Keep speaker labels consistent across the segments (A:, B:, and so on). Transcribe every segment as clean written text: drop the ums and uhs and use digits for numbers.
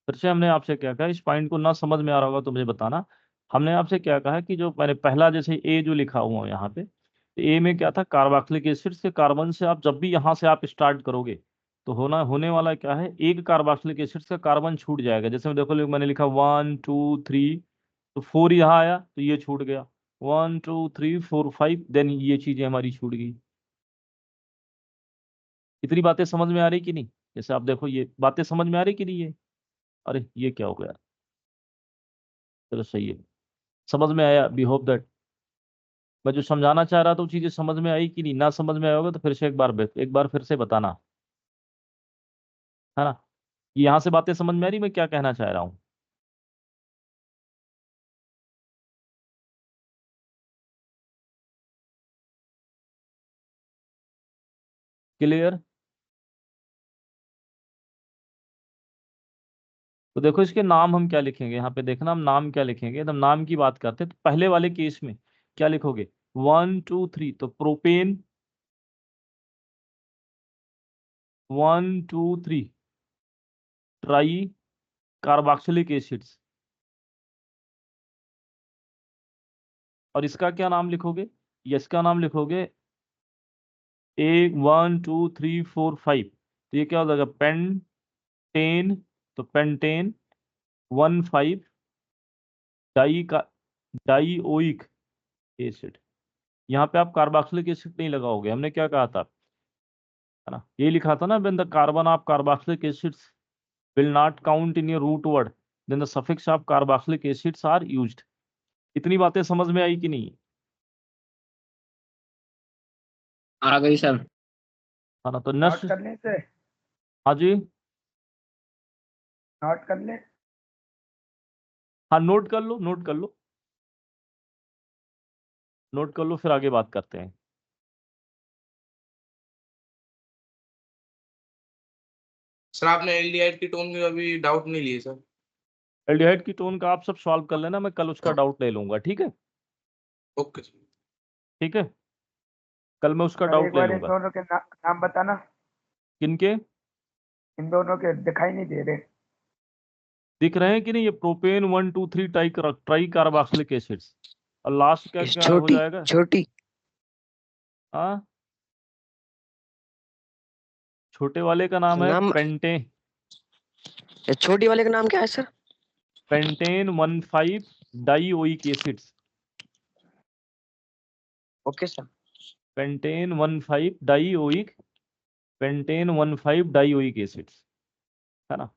A: फिर से हमने आपसे क्या कहा, इस पॉइंट को ना समझ में आ रहा होगा तो मुझे बताना। हमने आपसे क्या कहा कि जो मैंने पहला जैसे ए जो लिखा हुआ है यहाँ पे, ए में क्या था, कार्बोक्सिलिक एसिड से कार्बन से आप जब भी यहाँ से आप स्टार्ट करोगे तो होने वाला क्या है, एक कार्बोक्सिलिक एसिड का कार्बन छूट जाएगा। जैसे देखो मैंने लिखा 1 2 3, तो 4 यहाँ आया तो ये छूट गया, 1 2 3 4 5, देन ये चीजें हमारी छूट गई। इतनी बातें समझ में आ रही कि नहीं? जैसे आप देखो ये बातें समझ में आ रही कि नहीं? ये अरे ये क्या हो गया? चलो सही है, समझ में आया, बी होप दैट मैं जो समझाना चाह रहा था वो चीजें समझ में आई कि नहीं। ना समझ में आया होगा तो फिर से एक बार फिर से बताना, है ना? यहाँ से बातें समझ में आ रही मैं क्या कहना चाह रहा हूँ? क्लियर? तो देखो इसके नाम हम क्या लिखेंगे, यहाँ पे देखना हम नाम क्या लिखेंगे। एकदम नाम की बात करते हैं तो पहले वाले केस में क्या लिखोगे, 1 2 3, तो प्रोपेन 1 2 3 ट्राई कार्बोक्सिलिक एसिड्स। और इसका क्या नाम लिखोगे, ये इसका नाम लिखोगे 1 2 3 4 5, तो ये क्या हो जाएगा, पेंटेन। तो पेंटेन 1 5 डाई का डाईओइक एसिड। यहाँ पे आप कार्बोक्सिलिक एसिड नहीं लगाओगे, हमने क्या कहा था, है ना, ये लिखा था ना, when the carbon of carboxylic acids will not count in your root word then the suffix of carboxylic acids are used. इतनी बातें समझ में आई कि नहीं?
B: आ गई सर।
A: है ना? तो
C: नोट
A: नेक्स्ट,
C: कर ले इसे,
A: हाँ जी,
C: नोट कर ले।
A: हाँ नोट कर लो, नोट कर लो, नोट कर लो, फिर आगे बात करते हैं।
D: सर आपने एल्डिहाइड की टोन में अभी डाउट नहीं लिए सर?
A: एल्डिहाइड की टोन का आप सब सॉल्व कर लेना, मैं कल उसका डाउट ले लूंगा, ठीक है?
D: Okay sir.
A: ठीक है, कल मैं उसका
C: सर एक
A: डाउट ले
C: बार इन
A: लूंगा।
C: दोनों के नाम बताना।
A: किनके?
C: इन दोनों के दिखाई नहीं दे रहे।
A: दिख रहे हैं कि नहीं? ये प्रोपेन 1 2 3 ट्राई कार्बोक्सिलिक एसिड्स, और लास्ट क्या क्या हो
B: छोटी
A: जाएगा?
B: छोटी
A: हाँ, छोटे वाले का नाम है
B: नाम, छोटी वाले का नाम क्या है sir?
A: Pentane 1 5 dioic acids.
B: Okay sir.
A: Pentane 1 5 dioic, pentane 1 5 dioic acids, है ना?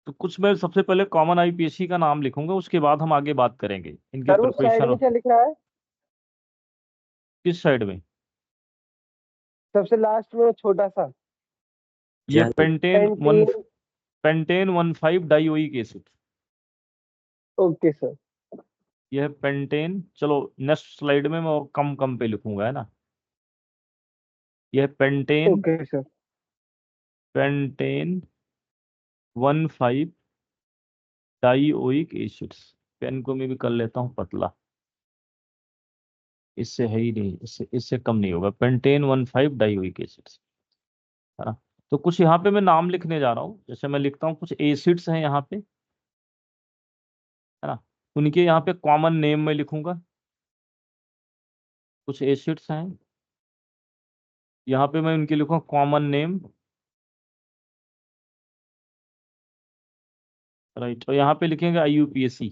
A: तो कुछ मैं सबसे पहले कॉमन आईपीएसी का नाम लिखूंगा, उसके बाद हम आगे बात करेंगे इनके
E: सर उस साइड
A: प्रिपरेशन।
E: में क्या लिख रहा है?
A: किस साइड में?
E: सबसे लास्ट में छोटा सा
A: ये
E: pentene.
A: Pentane 1 5 dioic acid,
E: okay sir.
A: यह है पेंटेन। चलो नेक्स्ट स्लाइड में मैं और कम कम पे लिखूंगा, है ना? यह है pentane,
E: okay sir.
A: Pentane 1 5 dioic acids. Pen को मैं भी कर लेता हूँ पतला, इससे है ही नहीं, इससे इससे कम नहीं होगा। पेंटेन 1 5 डाईओइक एसिड्स, है ना? तो कुछ यहाँ पे मैं नाम लिखने जा रहा हूँ, जैसे मैं लिखता हूँ कुछ एसिड्स हैं यहाँ पे, है ना? उनके यहाँ पे कॉमन नेम में लिखूंगा। कुछ एसिड्स हैं यहाँ पे, मैं उनके लिखूंगा कॉमन नेम, राइट? और यहाँ पे लिखेंगे IUPAC।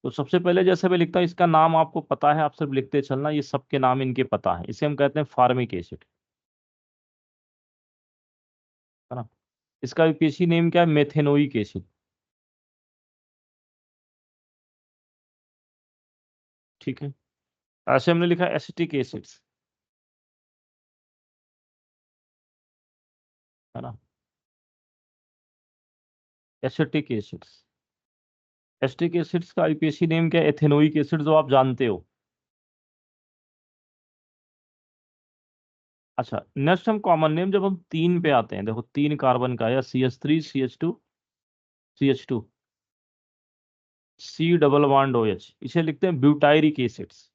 A: तो सबसे पहले जैसे मैं लिखता हूँ, इसका नाम आपको पता है, आप सिर्फ लिखते चलना, ये सबके नाम इनके पता है। इसे हम कहते हैं फार्मिक एसिड, है ना? इसका यूपीएसी नेम क्या है, मेथेनोइक एसिड, ठीक है? ऐसे हमने लिखा एसिटिक एसिड्स, है ना? एसिटिक एसिड्स, एसिटिक एसिड्स का यूपीएसी नेम क्या है, एथेनोइक एसिड, जो आप जानते हो। अच्छा, नेक्स्ट हम कॉमन नेम जब हम 3 पे आते हैं, देखो 3 कार्बन का, या CH3 CH2 CH2 C double bond OH, इसे लिखते हैं butyric acids,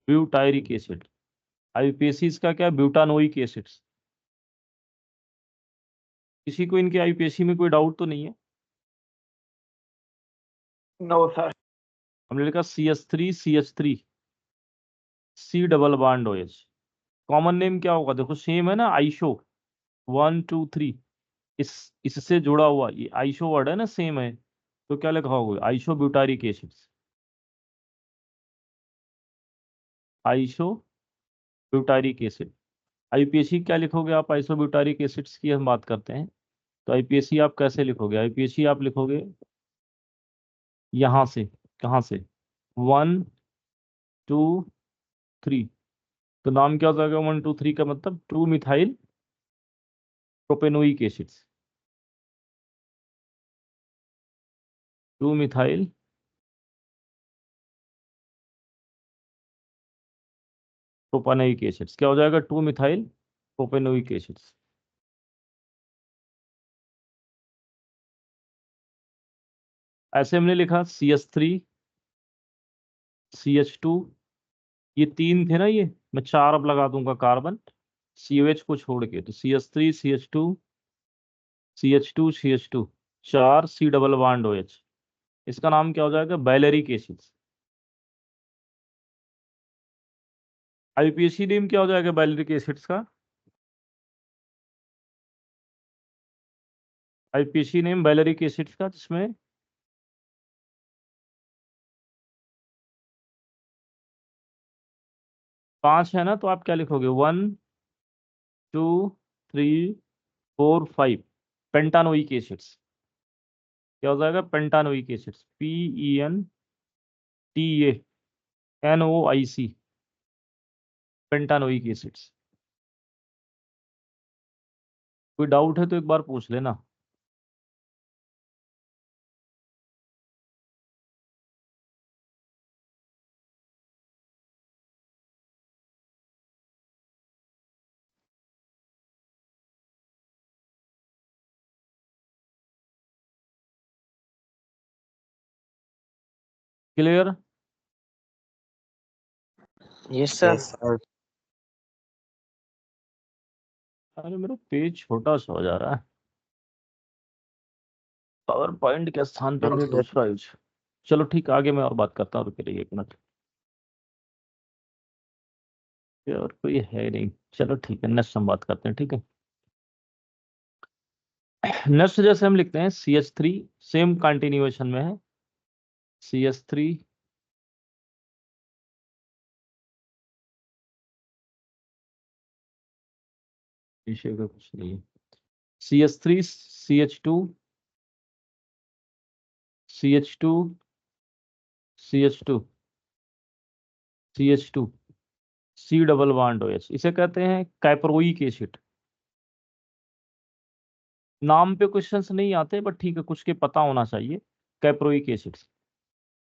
A: butyric acid. IUPAC इसका क्या है? Butanoic acids. किसी को इनके आईयूपीएसी में कोई डाउट तो नहीं है?
C: No sir.
A: हमने लिखा CH3 C double bond OH। Common name क्या होगा? देखो सेम है ना, आइसो 1 2 3, इससे जुड़ा हुआ ये आइसो वर्ड है ना, सेम है, तो क्या लिखा होगा? Iso butyric acids. Iso butyric acid. IUPAC क्या लिखोगे आप? आइसो ब्यूटारिक एसिड्स की हम बात करते हैं, तो आईपीएसी आप कैसे लिखोगे? आईपीएसी आप लिखोगे यहां से, कहां से? 1 2 3, तो नाम क्या हो जाएगा? 1 2 3 का मतलब 2 methyl propanoic acids. 2 methyl propanoic acids क्या हो जाएगा? 2 मिथाइल प्रोपेनोइक एसिड्स। ऐसे हमने लिखा CH3 CH2, ये 3 थे ना, ये मैं 4 अब लगा दूंगा कार्बन, COH को छोड़ के, तो CH3 CH2 4 C double bond OH। इसका नाम क्या हो जाएगा? बैलेरिक एसिड्स। आईपीएसी नेम क्या हो जाएगा बैलेरिक एसिड्स का? आईपीएसी नेम बैलेरिक एसिड्स का, जिसमें पांच है ना, तो आप क्या लिखोगे? 1 2 3 4 5 पेंटानोइक एसिड्स। क्या हो जाएगा? Pentanoic acids, PENTANOIC, pentanoic acids. कोई डाउट है तो एक बार पूछ लेना। क्लियर?
B: Yes sir.
A: अरे मेरा पेज छोटा सा हो जा रहा है, पावर पॉइंट के स्थान पर मैं दूसरा यूज। चलो ठीक, आगे मैं और बात करता हूँ, रुके रहिए 1 मिनट। ये और कोई है नहीं, चलो ठीक है, नेक्स्ट हम बात करते हैं, ठीक है। नेक्स्ट जैसे हम लिखते हैं CH3, सेम कंटिन्यूएशन में है, CH3 विषय का कुछ नहीं है, CH3 CH2 CH2 CH2 CH2 C double bond OH, इसे कहते हैं कैप्रोइक एसिड। नाम पे क्वेश्चंस नहीं आते, बट ठीक है, कुछ के पता होना चाहिए। कैप्रोइक एसिड्स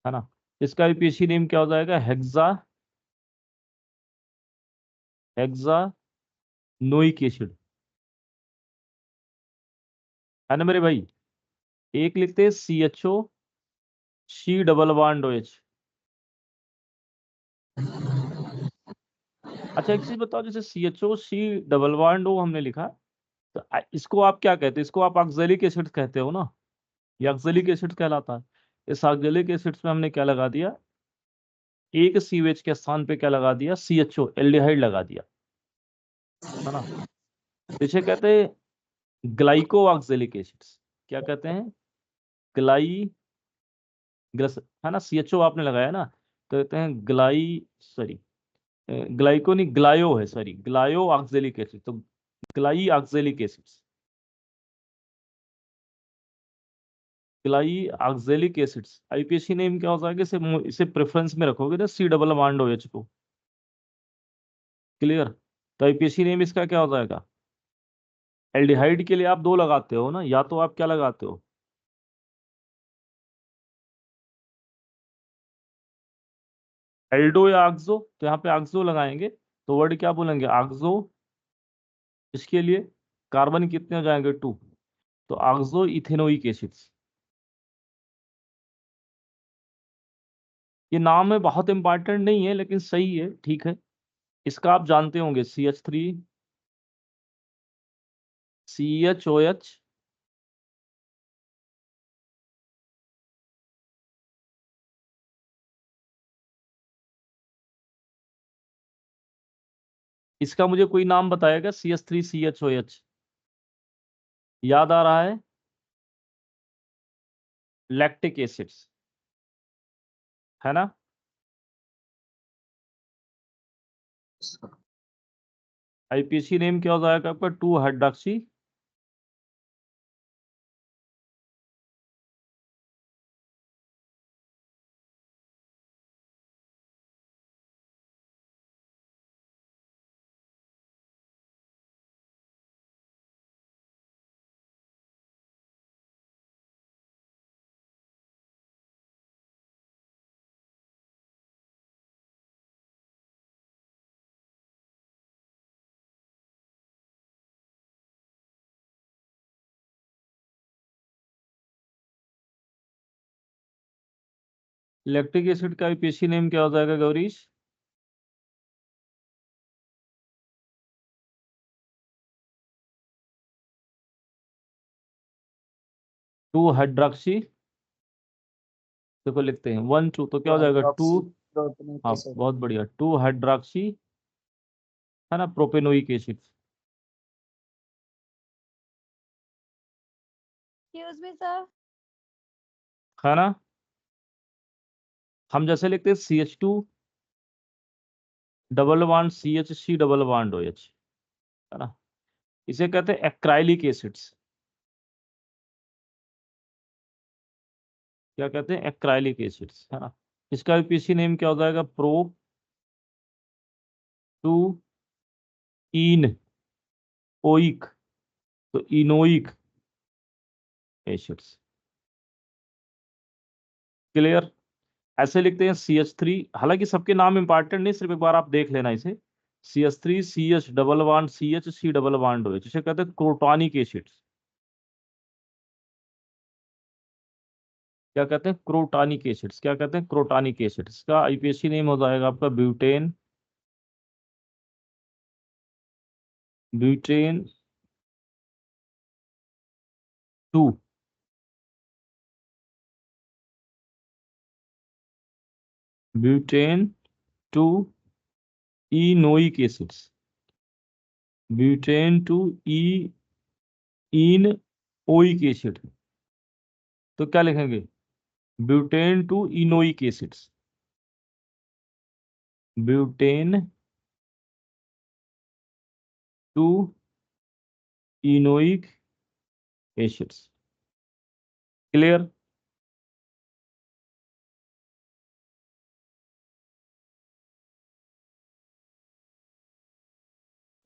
A: है ना, इसका आईपीएसी नेम क्या हो जाएगा? हेक्सानोइक एसिड, है ना मेरे भाई। एक लिखते हैं CHO C double bond OH। अच्छा एक चीज बताओ, जैसे CHO C double bond O हमने लिखा, तो इसको आप क्या कहते हैं? इसको आप ऑक्सैलिक एसिड कहते हो ना, ये ऑक्सैलिक एसिड कहलाता है। इस ऑक्सैलिक एसिड्स में हमने क्या लगा दिया? एक COH के स्थान पे क्या लगा दिया? CHO एल्डिहाइड लगा दिया, है ना। इसे कहते हैं ग्लाइको ऑक्सैलिक एसिड्स। क्या कहते हैं? ग्लाई ग्लस, है ना, CHO आपने लगाया ना, तो कहते हैं सॉरी, ग्लाइको नहीं, ग्लायो है, सॉरी, ग्लायो ऑक्सैलिक एसिड, तो ग्लाई ऑक्सैलिक एसिड्स, ग्लाई ऑक्सैलिक एसिड्स। आईपीएसी नेम क्या हो जाएगा? इसे प्रेफरेंस में रखोगे ना, C डबल बॉन्ड OH को। क्लियर? तो आईपीएसी नेम इसका क्या हो जाएगा? एल्डिहाइड के लिए आप 2 लगाते हो ना, या तो आप क्या लगाते हो? एल्डो या ऑक्सो, तो यहाँ पे ऑक्सो लगाएंगे, तो वर्ड क्या बोलेंगे? ऑक्सो। इसके लिए कार्बन कितने हो जाएंगे? 2, तो ऑक्सो इथेनोइक एसिड्स। ये नाम है, बहुत इंपॉर्टेंट नहीं है, लेकिन सही है, ठीक है। इसका आप जानते होंगे CH3 CHOH इसका मुझे कोई नाम बताएगा CH3 CHOH याद आ रहा है? लैक्टिक एसिड्स है ना। IPC नेम क्या हो जाएगा आपका 2 हाइड्रोक्सी लैक्टिक एसिड का IPC नेम क्या हो जाएगा गौरीश? टू हाइड्रोक्सी देखो लिखते हैं 1 2 तो क्या हो जाएगा 2। हाँ बहुत बढ़िया 2 हाइड्रोक्सी है ना propanoic acid
F: excuse me sir.
A: है ना। हम जैसे लिखते हैं CH2 double bond CHC double bond OH है ना। इसे कहते हैं एक्राइलिक एसिड्स। क्या कहते हैं? एक्राइलिक एसिड्स है ना। इसका IPC नेम क्या हो जाएगा? प्रो टू इन ओइक तो इनोइक एसिड्स। क्लियर। ऐसे लिखते हैं CH3 हालांकि सबके नाम इंपॉर्टेंट नहीं सिर्फ एक बार आप देख लेना इसे CH3 CH double bond CHC double bond OH इसे कहते हैं क्रोटोनिक एसिड्स। क्या कहते हैं? Crotonic acids. क्या कहते हैं? क्रोटोनिक एसिड्स का IPC नेम हो जाएगा आपका butane butane 2 butane 2 enoic acids butane 2 enoic acid. तो क्या लिखेंगे? Butane 2 enoic acids butane 2 enoic acids. Clear.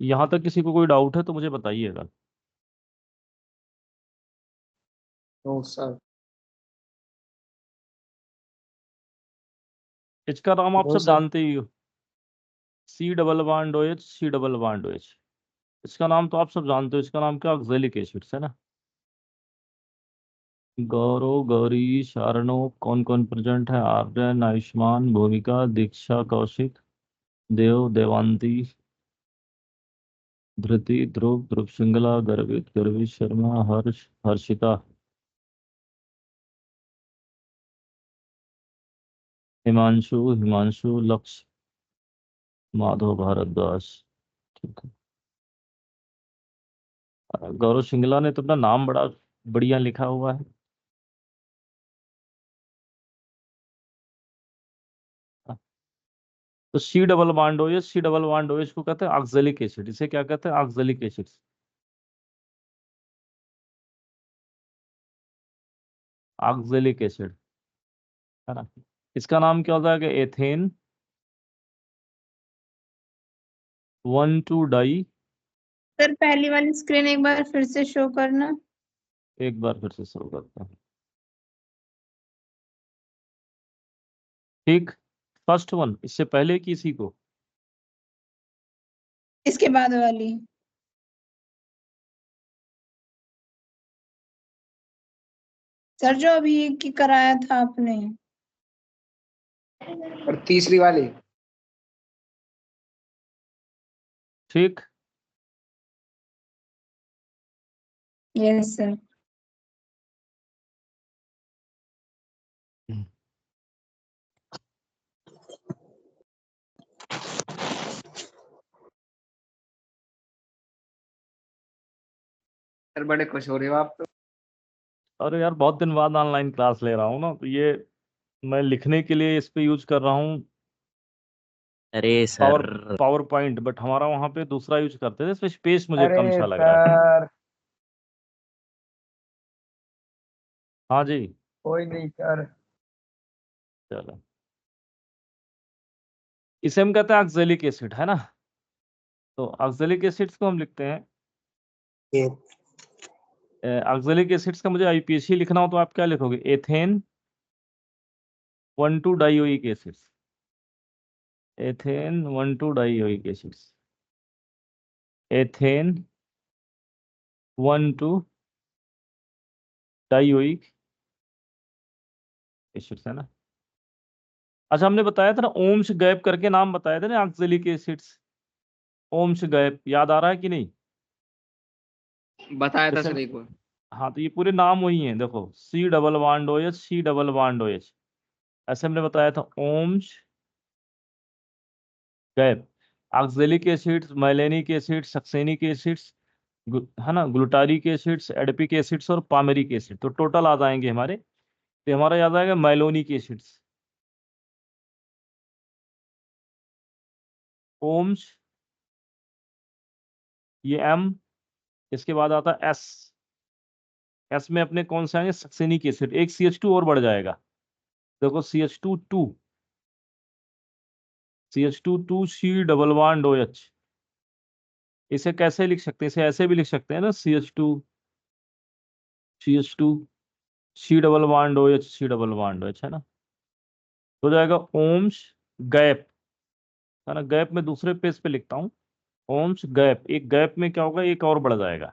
A: यहां तक किसी को कोई डाउट है तो मुझे बताइएगा।
B: No sir.
A: इसका नाम आप
B: नो
A: सब
B: सर।
A: जानते ही हो C double bond OH C double bond OH। इसका नाम तो आप सब जानते हो इसका नाम क्या? ऑक्सैलिक एसिड्स है ना। गौरव गौरी शारणो कौन कौन प्रेजेंट है? आर्यन आयुष्मान भूमिका दीक्षा कौशिक देव देवांती धृति ध्रुव ध्रुव श्रृंगला गर्वित गर्वित शर्मा हर्ष हर्षिता हिमांशु हिमांशु लक्ष्य माधव भारद्वाज। ठीक है। गौरव श्रृंगला ने तो अपना नाम बड़ा बढ़िया लिखा हुआ है। तो C double bond OH C double bond OH को कहते हैं ऑक्सैलिक एसिड। इसे क्या कहते हैं? Oxalic acid. ऑक्सैलिक एसिड है ना। इसका नाम क्या होता है कि एथेन 1,2 डाई।
F: सर पहली वाली स्क्रीन एक बार फिर से शो करना।
A: एक बार फिर से शुरू करते हैं। ठीक। फर्स्ट वन इससे पहले किसी को
F: इसके बाद वाली। सर जो अभी की कराया था आपने।
B: और तीसरी वाली
A: ठीक।
F: Yes sir.
B: सर बड़े खुश हो रहे हो आप तो।
A: अरे यार बहुत दिन बाद ऑनलाइन क्लास ले रहा हूँ ना, तो ये मैं लिखने के लिए इस पे यूज कर रहा हूँ
G: अरे
A: power
G: sir
A: power point, but हमारा वहाँ पे दूसरा यूज करते थे, इसमें स्पेस मुझे
C: अरे
A: कम सा लग रहा है।
C: सर
A: हाँ जी।
C: कोई नहीं सर।
A: चलो, इसे हम कहते हैं ऑक्सैलिक एसिड, है ना। तो ऑक्सैलिक एसिड्स को हम लिखते हैं, ऑक्सैलिक एसिड्स का मुझे आईपीएसी लिखना हो तो आप क्या लिखोगे? Ethane 1,2 dioic acids, ethane 1,2 dioic acids, ethane 1,2 dioic acids, है ना। अच्छा, हमने बताया था ना ओम्स गैप करके नाम बताए थे ना ऑक्सैलिक एसिड्स, ओम्स गैप याद आ रहा है कि नहीं?
B: बताया था
A: जैसे,
B: सर एक बार।
A: हाँ, तो ये पूरे नाम वही हैं, देखो, C double bond OH, C double bond OH, ऐसे हमने बताया था ओम्स गैप। Oxalic acids, malonic acids, succinic acids, है ना, ग्लूटारिक एसिड्स, एडिपिक एसिड्स और पामेरिक एसिड, तो टोटल आ जाएंगे हमारे, तो हमारा याद आएगा मैलोनिक एसिड्स, ओम्स, ये M, इसके बाद आता है S में अपने कौन से आएंगे? सक्सेनिक एसिड, एक CH2 और बढ़ जाएगा, देखो CH2 C double bond OH, इसे कैसे लिख सकते हैं? इसे ऐसे भी लिख सकते हैं ना, CH2 C double bond OH, C double bond OH, है ना। हो जाएगा ओम्स गैप, है ना। गैप में दूसरे पेज पे लिखता हूँ, ओम्स गैप, एक गैप में क्या होगा? एक और बढ़ जाएगा,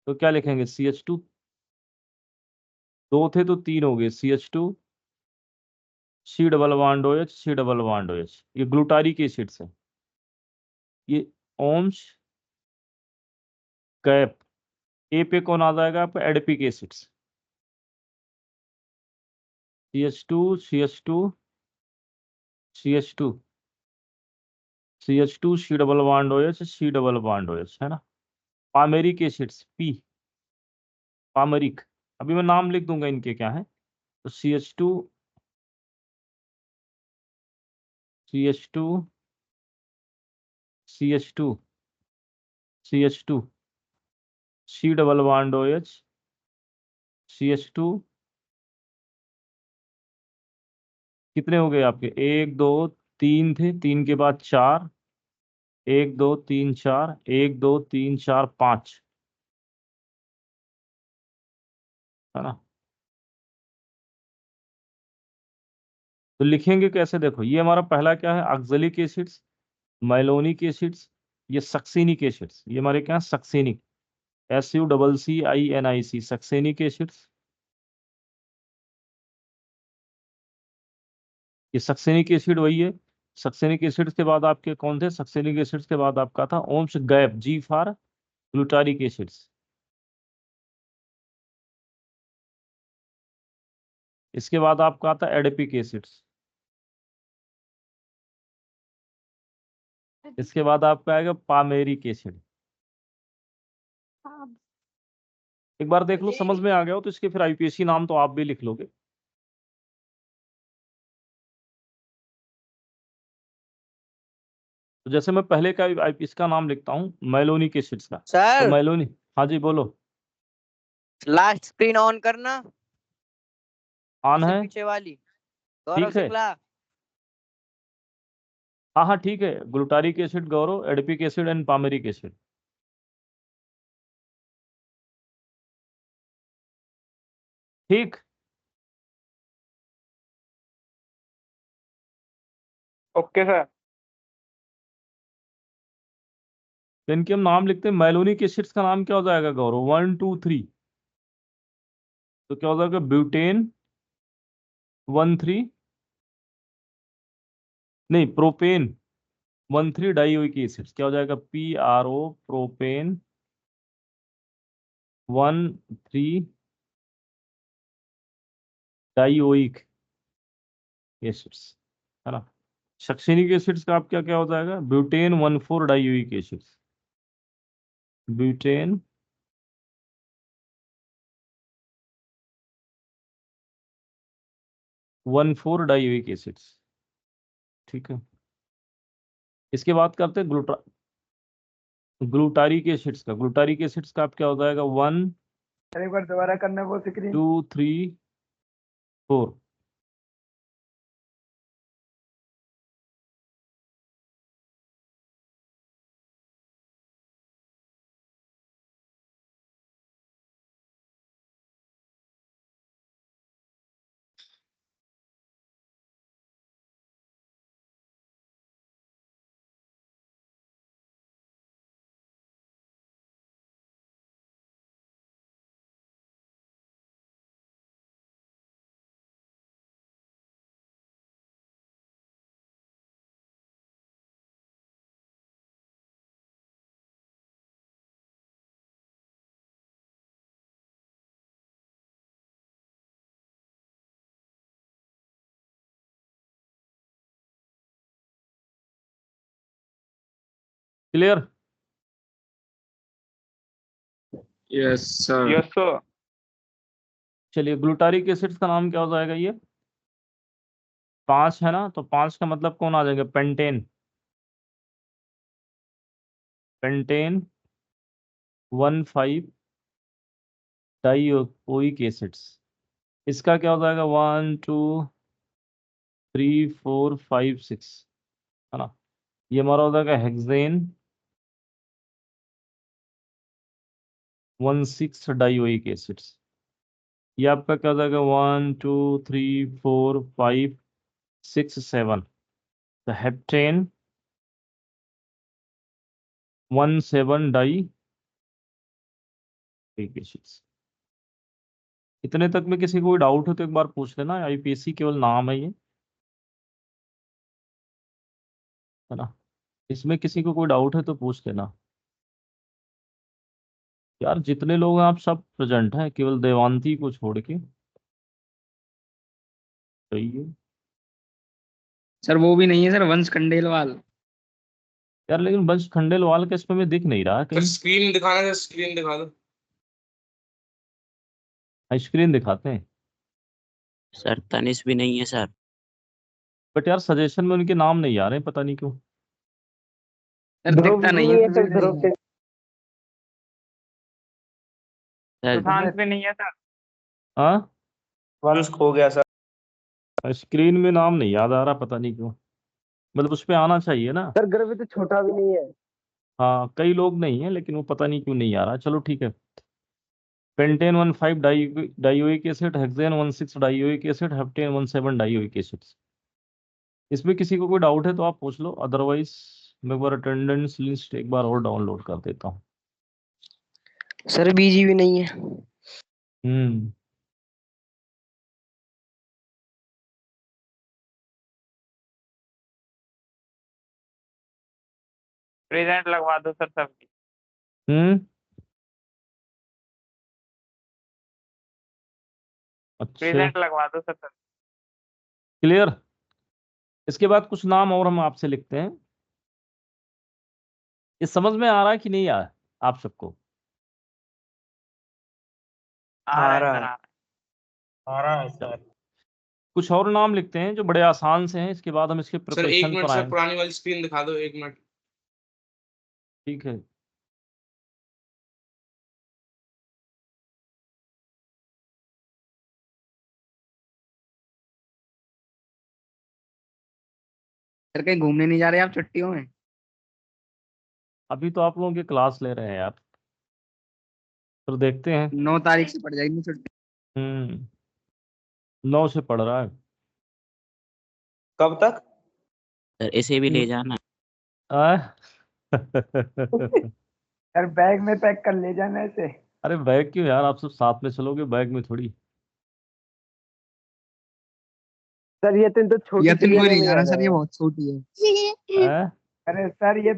A: तो क्या लिखेंगे? CH2, दो थे तो तीन हो गए, CH2 C double bond OH, C double bond OH, ये ग्लूटारिक एसिड्स है, ये ओम्स गैप। ए पे कौन आ जाएगा आपका? Adipic acids, CH2 CH2 CH2 CH2 C double bond OH, C double bond OH, है ना। पामेरिक एसिड्स, P, पामरिक, अभी मैं नाम लिख दूंगा इनके क्या है, तो CH2 CH2 CH2 CH2 C double bond OH, CH2, कितने हो गए आपके? एक दो तीन थे, तीन के बाद चार, एक दो तीन चार, एक दो तीन चार पाँच, है ना। तो लिखेंगे कैसे? देखो, ये हमारा पहला क्या है? ऑक्सैलिक एसिड्स, मैलोनिक एसिड्स, ये सक्सेनिक एसिड्स, ये हमारे क्या है? सक्सेनिक, SUCCINIC, सक्सेनिक एसिड्स, ये सक्सेनिक एसिड वही है। सक्सेनिक एसिड्स के बाद आपके कौन थे? सक्सेनिक एसिड्स के बाद आपका था ओम्स गैप, G फॉर ग्लूटारिक एसिड्स, इसके बाद आपका आता है एडिपिक एसिड्स, इसके बाद आपका आएगा पामेरिक एसिड। एक बार देख लो, समझ में आ गया हो तो इसके फिर आईपीएसी नाम तो आप भी लिख लोगे। तो जैसे मैं पहले का इसका नाम लिखता हूँ मैलोनिक एसिड्स का, तो
G: सर
A: मैलोनी, हाँ जी बोलो।
G: लास्ट स्क्रीन ऑन करना,
A: ऑन
G: सबसे
A: है,
G: पीछे वाली, गौरव
A: ठीक है।
G: शुक्ला।
A: हाँ हाँ ठीक है, glutaric acid Gaurav, adipic acid and pimelic acid, ठीक।
C: Okay sir.
A: तो इनके हम नाम लिखते हैं, मैलोनिक एसिड्स का नाम क्या हो जाएगा गौरव? 1 2 3, तो क्या हो जाएगा? ब्यूटेन 1 3, नहीं, प्रोपेन 13 डाइओइक एसिड्स क्या हो जाएगा? PRO प्रोपेन 13 डाइओइक एसिड्स, है ना। शक्सिनिक एसिड्स का आप क्या क्या हो जाएगा? Butane 14 dioic acids, butane 14 dioic acids, ठीक है। इसके बाद करते हैं ग्लूटारिक एसिड्स का। ग्लूटारिक एसिड्स का आप क्या हो जाएगा? 1
C: सर एक बार दोबारा करना वो screen.
A: 2 3 4। Clear?
B: Yes sir.
C: Yes sir.
A: चलिए ग्लूटारिक एसिड्स का नाम क्या हो जाएगा? ये 5 है ना, तो 5 का मतलब कौन आ जाएगा? Pentane, pentane 15 dioic acids. इसका क्या हो जाएगा? 1 2 3 4 5 6, है ना। ये हमारा हो जाएगा हेक्सेन 16 डाइओइक एसिड्स। ये आपका क्या हो जाएगा? 1 2 3 4 5 6 7, तो हेप्टेन 17 डाइओइक एसिड्स। इतने तक में किसी को कोई डाउट हो तो एक बार पूछ लेना। आईपीएससी केवल नाम है ये, है ना। इसमें किसी को कोई डाउट है तो पूछ लेना। यार जितने लोग हैं आप सब प्रेजेंट हैं, केवल देवांती को छोड़ के। सही है
B: सर वो भी नहीं है सर, वंश खंडेलवाल।
A: यार, लेकिन वंश खंडेलवाल का इसमें में दिख नहीं रहा
D: सर
A: कहीं।
D: स्क्रीन दिखाना है, स्क्रीन दिखा दो।
A: स्क्रीन दिखाते हैं,
G: सर तनिष भी नहीं है सर।
A: बट यार सजेशन में उनके नाम नहीं आ रहे हैं, पता नहीं क्यों।
B: सर
E: ध्रुव
B: दिखता
E: भी
B: नहीं
E: नहीं है
B: है
E: सर, ध्रुव के
G: सर
C: सुशांत भी नहीं है सर।
A: हाँ,
C: वंश खो गया सर।
A: स्क्रीन में नाम नहीं याद आ रहा, पता नहीं क्यों। मतलब उस पे आना चाहिए ना।
E: सर, गर्वित छोटा भी नहीं है।
A: हाँ, कई लोग नहीं है, लेकिन वो पता नहीं क्यों नहीं आ रहा। चलो ठीक है। Pentane 15 dioic acid, hexane 16 dioic acid, heptane 17 dioic acid. इसमें किसी को कोई डाउट है तो आप पूछ लो, अदरवाइज मैं एक बार अटेंडेंस लिस्ट एक बार और डाउनलोड कर देता हूँ।
E: सर बीजी भी नहीं है।
A: हम्म
C: प्रेजेंट लगवा दो सर सबकी।
A: हम्म अच्छा,
C: प्रेजेंट लगवा दो सर सब।
A: क्लियर। इसके बाद कुछ नाम और हम आपसे लिखते हैं। ये समझ में आ रहा है कि नहीं आ रहा आप सबको?
C: आ रहा है सर,
H: आ रहा है सर।
A: कुछ और नाम लिखते हैं जो बड़े आसान से हैं, इसके बाद हम इसके
D: सर एक
A: प्रिपरेशन
D: मिनट
A: पर
D: सर,
A: आएंगे।
D: पुरानी वाली स्क्रीन दिखा दो, 1 मिनट।
A: ठीक है।
B: सर कहीं घूमने नहीं जा रहे आप छुट्टियों में?
A: अभी तो आप लोगों की क्लास ले रहे हैं यार, फिर देखते हैं।
B: 9 तारीख से पड़ जाएगी छुट्टी।
A: 9 से पढ़ रहा है।
H: कब तक?
G: सर इसे भी ले जाना।
A: आ?
C: सर बैग में पैक कर ले जाना इसे।
A: अरे बैग क्यों यार, आप सब साथ में चलोगे, बैग में थोड़ी।
E: सर ये तो छोटी
B: यतिन को
E: चिड़िया
B: नहीं
E: में
B: जा
E: आ
B: रहा सर,
E: रहा
B: ये
E: है।
B: बहुत छोटी है।
A: आ?
C: अरे सर ये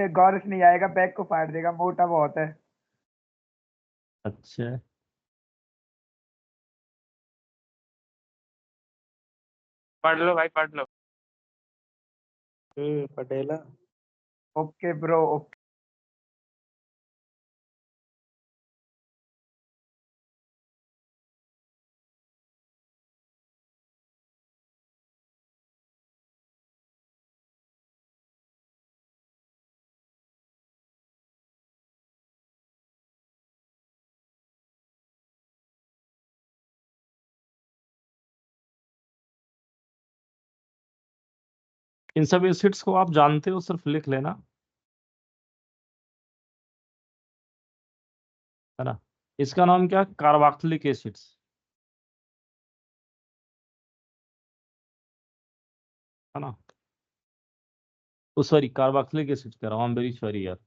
C: गौर से नहीं आएगा, बैग को फाड़ देगा, मोटा बहुत है।
A: अच्छा
C: पढ़ लो भाई, पढ़ लो।
E: पटेला।
C: Okay bro, okay.
A: इन सब एसिड्स को आप जानते हो, सिर्फ लिख लेना, है ना। इसका नाम क्या, कार्बोक्सिलिक एसिड्स, है ना। सॉरी, कार्बोक्सिलिक एसिड कह रहा हूँ, आई एम वेरी सॉरी यार।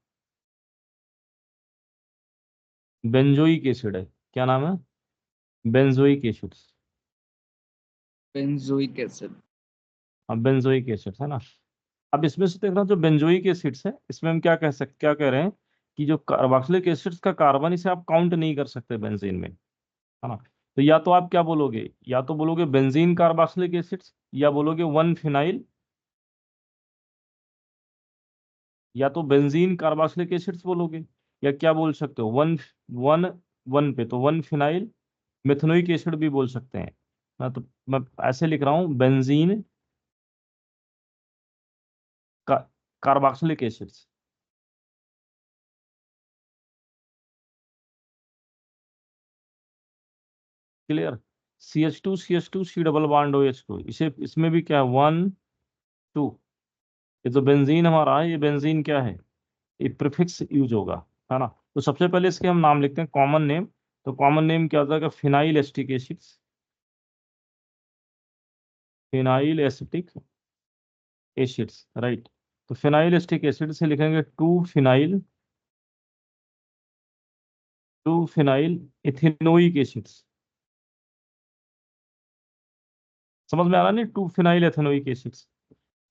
A: बेंजोइक एसिड है, क्या नाम है, बेंजोइक एसिड्स।
B: Benzoic acid.
A: हाँ, बेंजोइक एसिड है ना। अब इसमें से देखना, जो बेंजोइक एसिड्स है, इसमें हम क्या कह रहे हैं कि जो कार्बोक्सिलिक एसिड्स का कार्बन, इसे आप काउंट नहीं कर सकते बेंजीन में, है ना। तो या तो आप क्या बोलोगे, या तो बोलोगे बेंजीन कार्बोक्सिलिक एसिड्स, या बोलोगे वन फिनाइल, या तो बेंजीन कार्बोक्सिलिक एसिड्स बोलोगे, या क्या बोल सकते हो, वन वन वन पे तो वन फिनाइल मेथनोइक एसिड भी बोल सकते हैं ना। तो मैं ऐसे लिख रहा हूँ, बेंजीन का carboxylic acids. Clear. CH2 C double bond OH2, इसे इसमें भी क्या है, 1 2। ये जो बेंजीन हमारा है, ये बेंजीन क्या है, ये प्रीफिक्स यूज होगा, है ना। तो सबसे पहले इसके हम नाम लिखते हैं, कॉमन नेम। तो कॉमन नेम क्या होता है, phenyl acetic acids, phenyl acetic acids, right. तो फिनाइल एसिटिक एसिड से लिखेंगे टू फिनाइल इथेनोइक एसिड्स। समझ में आ रहा नहीं, टू फिनाइल एथेनोइक एसिड्स।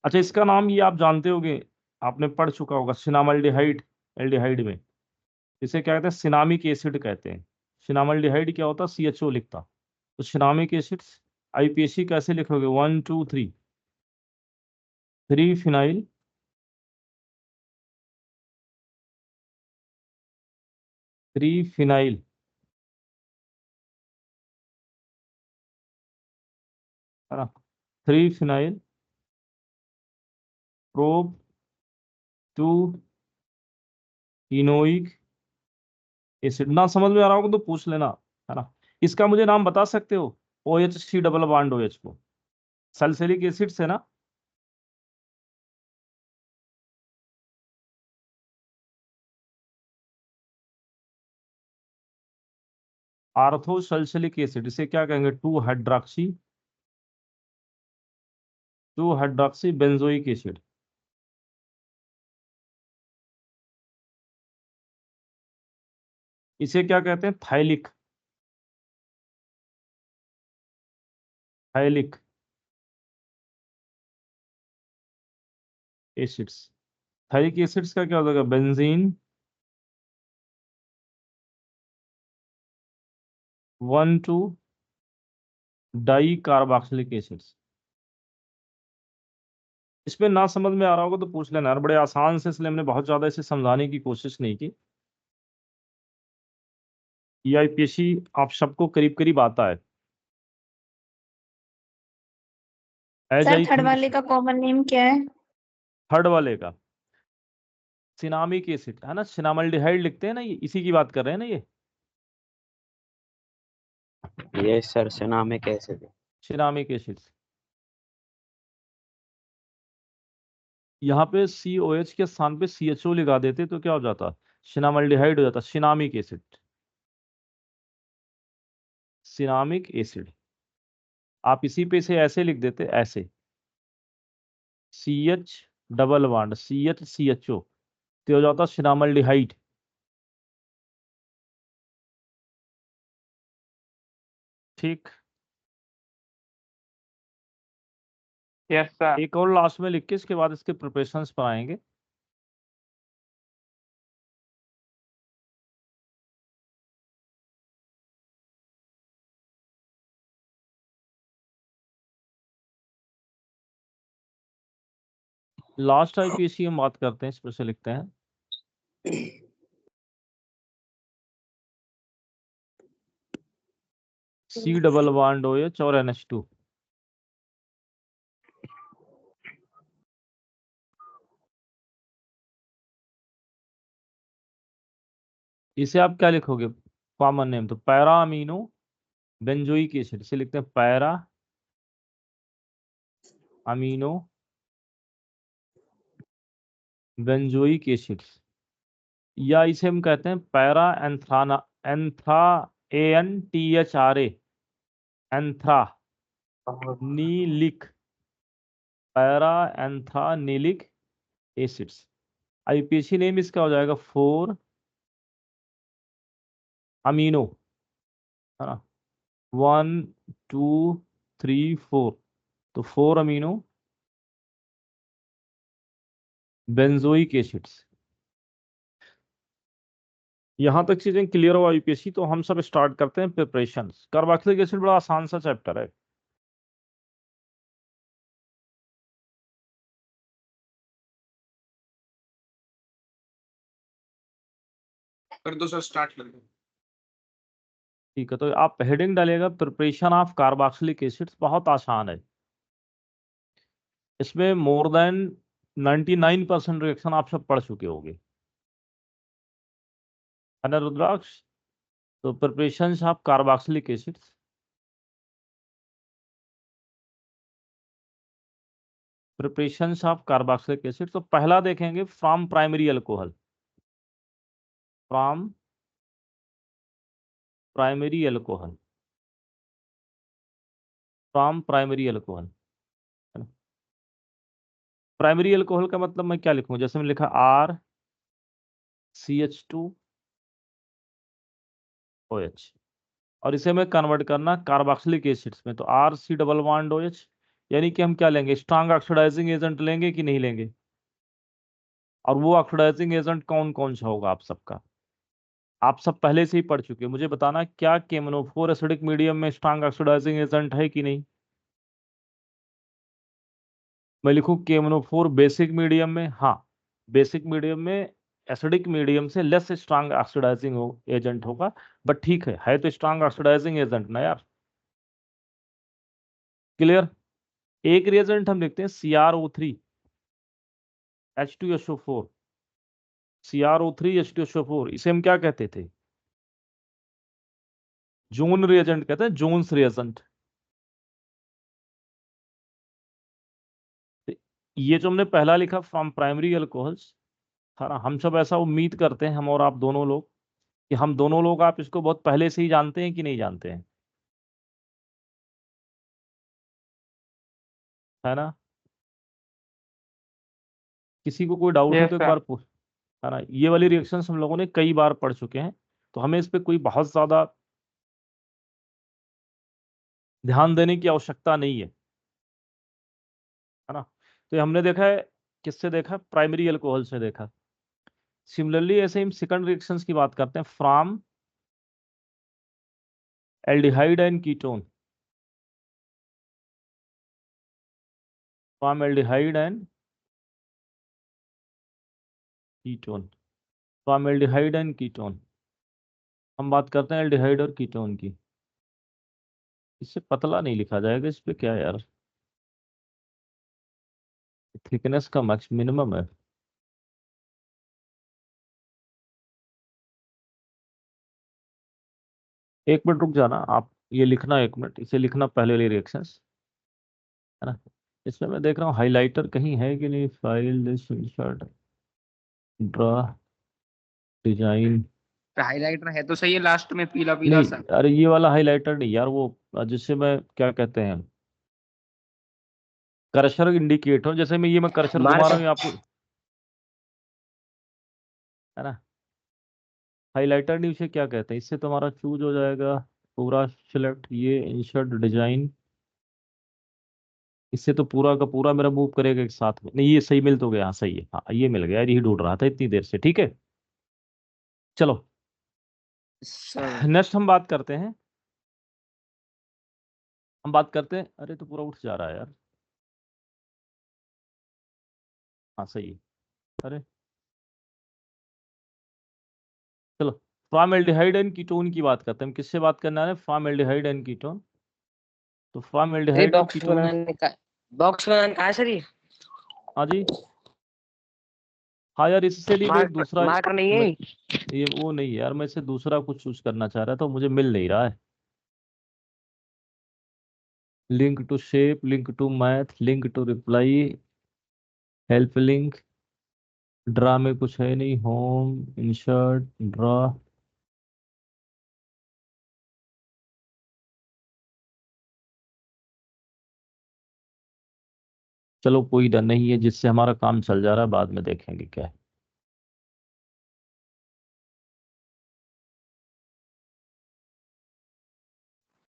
A: अच्छा, इसका नाम ये आप जानते होगे, आपने पढ़ चुका होगा, सिनामल्डिहाइड, एल्डिहाइड में इसे क्या कहते हैं, सिनामिक एसिड कहते हैं। सिनामल्डिहाइड क्या होता, CHO लिखता। तो सिनामिक एसिड्स, IPAC कैसे लिखोगे, 1 2 3, 3 फिनाइल है ना, 3 फिनाइल प्रोप टू इनोइक एसिड। ना समझ में आ रहा होगा तो पूछ लेना, है ना। इसका मुझे नाम बता सकते हो, OHC डबल बॉन्ड OH को, सल्फ्यूरिक एसिड से ना। आर्थो सल्फ्यूरिक एसिड, इसे क्या कहेंगे, 2 हाइड्रोक्सी बेंजोइक एसिड। इसे क्या कहते हैं, थाइलिक, थाइलिक एसिड्स। थाइलिक एसिड्स का क्या होगा, बेंजीन 1 2 डाई कार्बोक्सिलिक एसिड्स। इसमें ना समझ में आ रहा होगा तो पूछ लेना यार, बड़े आसान से, इसलिए हमने बहुत ज्यादा इसे समझाने की कोशिश नहीं की। EIPC आप सबको करीब करीब आता है, as
F: sir
A: I
F: third
A: think.
F: वाले का कॉमन नेम क्या है?
A: थर्ड वाले का सिनामिक एसिड है ना, सिनामल्डिहाइड लिखते हैं ना, ये इसी की बात कर रहे हैं ना ये,
G: ये सर सिनामिक एसिड है।
A: Cinnamic acid. यहाँ पे COH के स्थान पे CHO लगा देते तो क्या हो जाता, सिनामल्डिहाइड हो जाता, सिनामिक एसिड, सिनामिक एसिड। आप इसी पे से ऐसे लिख देते, ऐसे CH डबल बॉन्ड CHO, तो हो जाता सिनामल्डिहाइड। ठीक।
C: Yes sir.
A: एक और लास्ट में लिख के इसके बाद इसके प्रिपरेशंस पर आएंगे। लास्ट आईपीएससी हम बात करते हैं, इस पर से लिखते हैं C डबल बॉन्ड OH और NH2। इसे आप क्या लिखोगे कॉमन नेम? तो पैरा अमीनो बेंजोइक एसिड, इसे लिखते हैं पैरा अमीनो बेंजोइक एसिड, या इसे हम कहते हैं पैरा एंथ्राना anthra ANTHRA anthranilic para anthranilic acids. IPSC name इसका हो जाएगा 4 अमीनो, है ना, 1 2 3 4, तो 4 अमीनो बेंजोइक एसिड्स। यहां तक चीजें क्लियर हो आईपीएससी, तो हम सब स्टार्ट करते हैं प्रिपरेशन। कार्बोक्सिलिक एसिड बड़ा आसान सा चैप्टर है।
D: कर दो सर, स्टार्ट कर दो।
A: ठीक है, तो आप हेडिंग डालिएगा प्रिपरेशन ऑफ कार्बोक्सिलिक एसिड्स। बहुत आसान है, इसमें मोर देन 99% रिएक्शन आप सब पढ़ चुके होंगे, है ना रुद्राक्ष? तो preparation of carboxylic acids, preparation of carboxylic acid. तो पहला देखेंगे from primary alcohol, from primary alcohol, from primary alcohol. Primary alcohol का मतलब मैं क्या लिखूं? जैसे मैंने लिखा RCH2OH, और इसे मैं कन्वर्ट करना कार्बोक्सिलिक एसिड्स में, तो RC डबल बॉन्ड OH, यानी कि हम क्या लेंगे? स्ट्रॉन्ग ऑक्सीडाइजिंग एजेंट लेंगे कि नहीं लेंगे? और वो ऑक्सीडाइजिंग एजेंट कौन कौन सा होगा आप सबका? आप सब पहले से ही पढ़ चुके हैं, मुझे बताना क्या केमनोफोर एसिडिक मीडियम में स्ट्रॉन्ग ऑक्सीडाइजिंग एजेंट है कि नहीं? मैं लिखूं केमनोफोर बेसिक मीडियम में? हाँ, बेसिक मीडियम में एसिडिक मीडियम से लेस स्ट्रॉन्ग ऑक्सीडाइजिंग एजेंट होगा, बट ठीक है तो स्ट्रॉन्ग ऑक्सीडाइजिंग एजेंट ना यार। क्लियर? एक रिएजेंट हम लिखते हैं CrO3 H2SO4, CrO3 H2SO4, इसे हम क्या कहते थे? जोन रिएजेंट कहते हैं, जोन्स रिएजेंट। ये जो हमने पहला लिखा फ्रॉम प्राइमरी अल्कोहल्स, है ना, हम सब ऐसा उम्मीद करते हैं, हम और आप दोनों लोग, कि हम दोनों लोग आप इसको बहुत पहले से ही जानते हैं कि नहीं जानते हैं, है ना? किसी को कोई डाउट है
C: यस
A: तो एक
C: सर।
A: बार पूछ, है ना? ये वाली रिएक्शंस हम लोगों ने कई बार पढ़ चुके हैं, तो हमें इस पे कोई बहुत ज्यादा ध्यान देने की आवश्यकता नहीं है ना? तो ये हमने देखा है, किससे देखा? प्राइमरी अल्कोहल से देखा। सिमिलरली ऐसे हम सेकंड रिएक्शंस की बात करते हैं, from aldehyde and ketone, from aldehyde and ketone, from aldehyde and ketone. हम बात करते हैं एल्डिहाइड और कीटोन की। इससे पतला नहीं लिखा जाएगा, इस पे क्या है यार, थिकनेस का मैक्स मिनिमम है। एक मिनट रुक जाना आप, ये लिखना, एक मिनट इसे लिखना, पहले वाली रिएक्शंस, है ना? इसमें मैं देख रहा हूँ हाइलाइटर कहीं है कि नहीं, file this insert draw design.
B: Highlighter है तो सही है, लास्ट में पीला पीला सा।
A: नहीं अरे ये वाला हाइलाइटर नहीं यार, वो जिससे मैं क्या कहते हैं, कर्सर इंडिकेट हो, जैसे मैं कर्सर घुमा रहा हूँ आपको, है ना? हाइलाइटर नहीं, उसे क्या कहते हैं? इससे तुम्हारा चूज हो जाएगा पूरा सिलेक्ट, ये इंसर्ट डिजाइन, इससे तो पूरा का पूरा मेरा मूव करेगा एक साथ में। नहीं, ये सही मिल तो गया, हाँ सही है, हाँ ये मिल गया, यही ढूंढ रहा था इतनी देर से। ठीक है, चलो
B: सर
A: नेक्स्ट हम बात करते हैं। अरे तो पूरा उठ जा रहा है यार। हाँ सही है। अरे चलो, फॉर्मेल्डिहाइड एंड कीटोन की बात करते हैं। हम किससे बात करना है? Formaldehyde and ketone. तो
I: ये
A: फॉर्मेल्डिहाइड और
I: बॉक्स
A: कीटोन,
I: बनाने का है सर ये?
A: हाँ जी, हाँ यार इससे नहीं, मैं एक दूसरा,
I: मार्कर नहीं
A: मैं,
I: है?
A: ये वो नहीं है यार, मैं इसे दूसरा कुछ चूज करना चाह रहा था, मुझे मिल नहीं रहा है। Link to shape, link to math, link to reply, help link, draw में कुछ है नहीं, होम, इंसर्ट, ड्रा। चलो कोई डर नहीं है, जिससे हमारा काम चल जा रहा है, बाद में देखेंगे क्या है।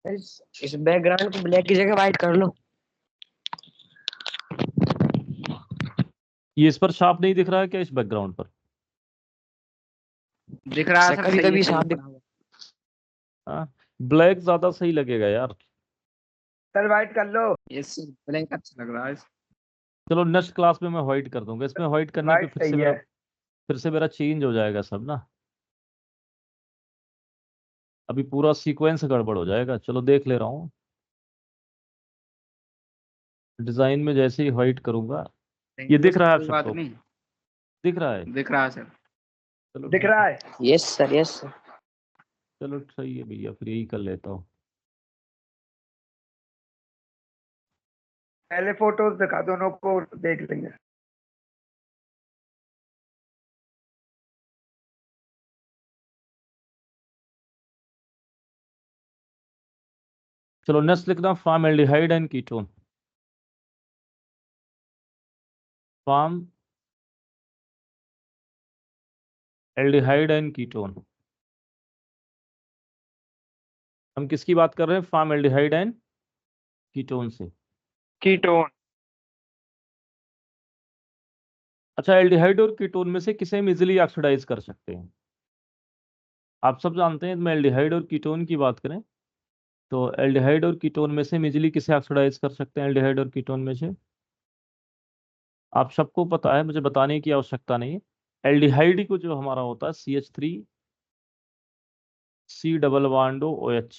I: इस बैकग्राउंड को ब्लैक की जगह व्हाइट कर लो।
A: ये इस पर शार्प नहीं दिख रहा है क्या, इस बैकग्राउंड पर?
B: दिख रहा है सर,
I: कभी
B: सही है,
I: कभी
B: सही
I: साफ
B: है।
A: हाँ, ब्लैक ज्यादा सही लगेगा यार।
C: सर वाइट कर लो।
B: ये ब्लैक अच्छा लग रहा है।
A: चलो नेक्स्ट क्लास में मैं व्हाइट कर दूंगा, इसमें व्हाइट करने पे
C: वाइट सही है।
A: फिर से मेरा चेंज हो जाएगा सब ना, अभी पूरा सीक्वेंस गड़बड़ हो जाएगा। चलो देख ले रहा हूँ, डिजाइन में जैसे ही व्हाइट करूंगा। ये दिख रहा है आप
B: कोई बात
A: सबको?
B: नहीं,
A: दिख रहा है?
B: दिख रहा है सर।
A: चलो
C: दिख
A: ठीक
C: रहा
A: है,
C: है।
I: Yes sir, yes sir.
A: चलो सही है भैया, फिर यही कर लेता हूँ।
C: पहले फोटोज दिखा, दोनों को देख लेंगे।
A: चलो नेक्स्ट लिखना, formaldehyde and ketone. Form aldehyde and ketone. हम किसकी बात कर रहे हैं? फॉर्मेल्डिहाइड एंड कीटोन से।
E: कीटोन।
A: अच्छा, एल्डिहाइड और कीटोन में से किसे हम इजिली ऑक्सीडाइज कर सकते हैं? आप सब जानते हैं, मैं एल्डिहाइड और कीटोन की बात करें तो एल्डिहाइड और कीटोन में से हम इजिली किसे ऑक्सीडाइज कर सकते हैं? एल्डिहाइड और कीटोन में से आप सबको पता है, मुझे बताने की आवश्यकता नहीं है। एल्डिहाइड को जो हमारा होता है CH3 C double bond OH,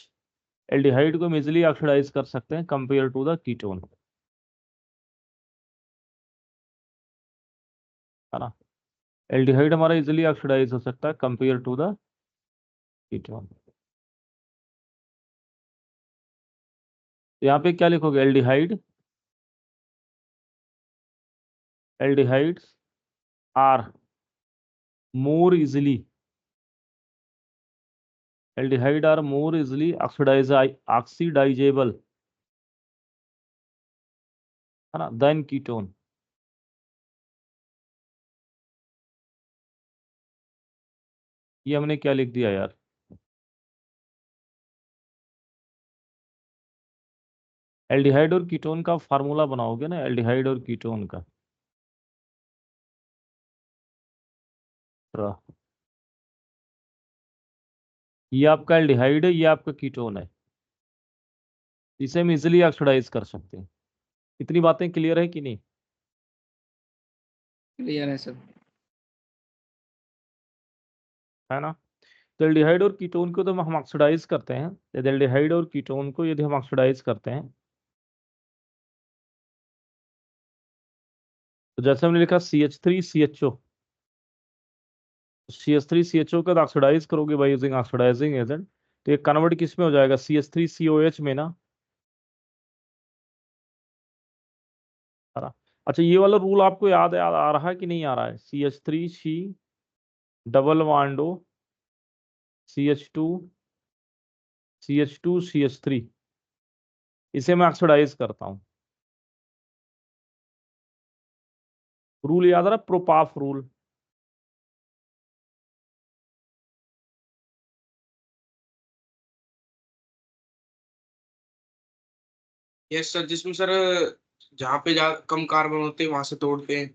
A: aldehyde को हम इजिली ऑक्सीडाइज कर सकते हैं कंपेयर टू द कीटोन, है ना। एल्डिहाइड हमारा इजिली ऑक्सीडाइज हो सकता है कंपेयर टू द कीटोन। यहाँ पे क्या लिखोगे? Aldehyde, aldehydes are more easily, aldehyde are more easily oxidizable, है ना, देन कीटोन। ये हमने क्या लिख दिया यार? एल्डिहाइड और कीटोन का फार्मूला बनाओगे ना, एल्डिहाइड और कीटोन का, तो ये आपका एल्डिहाइड है, ये आपका कीटोन है, इसे हम इजिली ऑक्सीडाइज कर सकते हैं। इतनी बातें क्लियर है कि नहीं?
B: क्लियर है सर।
A: है ना। तो एल्डिहाइड और कीटोन को तो हम ऑक्सीडाइज करते हैं, यदि एल्डिहाइड और कीटोन को यदि हम ऑक्सीडाइज करते हैं, तो जैसे हमने लिखा CH3CHO, CH3CHO का ऑक्सीडाइज करोगे बाय यूजिंग ऑक्सीडाइजिंग एजेंट, तो ये कन्वर्ट किस में हो जाएगा? CH3COH में ना, है ना। अच्छा, ये वाला रूल आपको याद आ रहा है कि नहीं आ रहा है? CH3C double bond CH2 CH2 CH3, इसे मैं ऑक्सीडाइज करता हूँ। रूल याद आ रहा? प्रोपाफ रूल।
D: यस सर, जिसमें सर जहाँ पे कम कार्बन होते हैं वहां से तोड़ते हैं।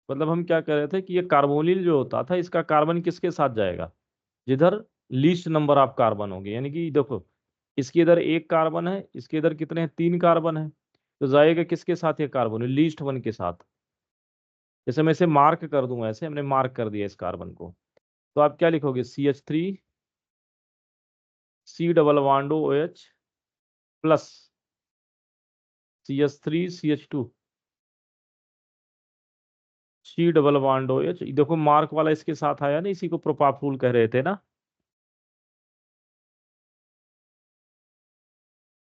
A: मतलब हम क्या कह रहे थे कि ये कार्बोनिल जो होता था इसका कार्बन किसके साथ जाएगा, जिधर लीस्ट नंबर ऑफ कार्बन होंगे। यानी कि देखो इसके इधर एक कार्बन है, इसके इधर कितने हैं, 3 कार्बन है, तो जाएगा किसके साथ ये कार्बन, लीस्ट वन के साथ। जैसे मैं इसे मार्क कर दूंगा, ऐसे हमने मार्क कर दिया इस कार्बन को, तो आप क्या लिखोगे, CH3 C double bond OH plus CH3 CH2 C double bond OH। देखो मार्क वाला इसके साथ आया ना, इसी को प्रोपापूल कह रहे थे ना।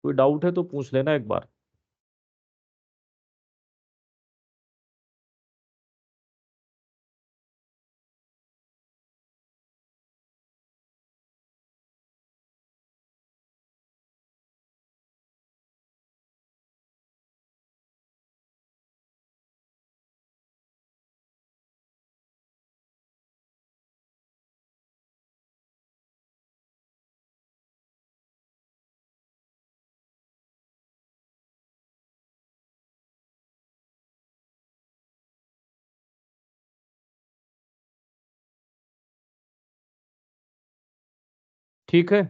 A: कोई डाउट है तो पूछ लेना एक बार। ठीक है,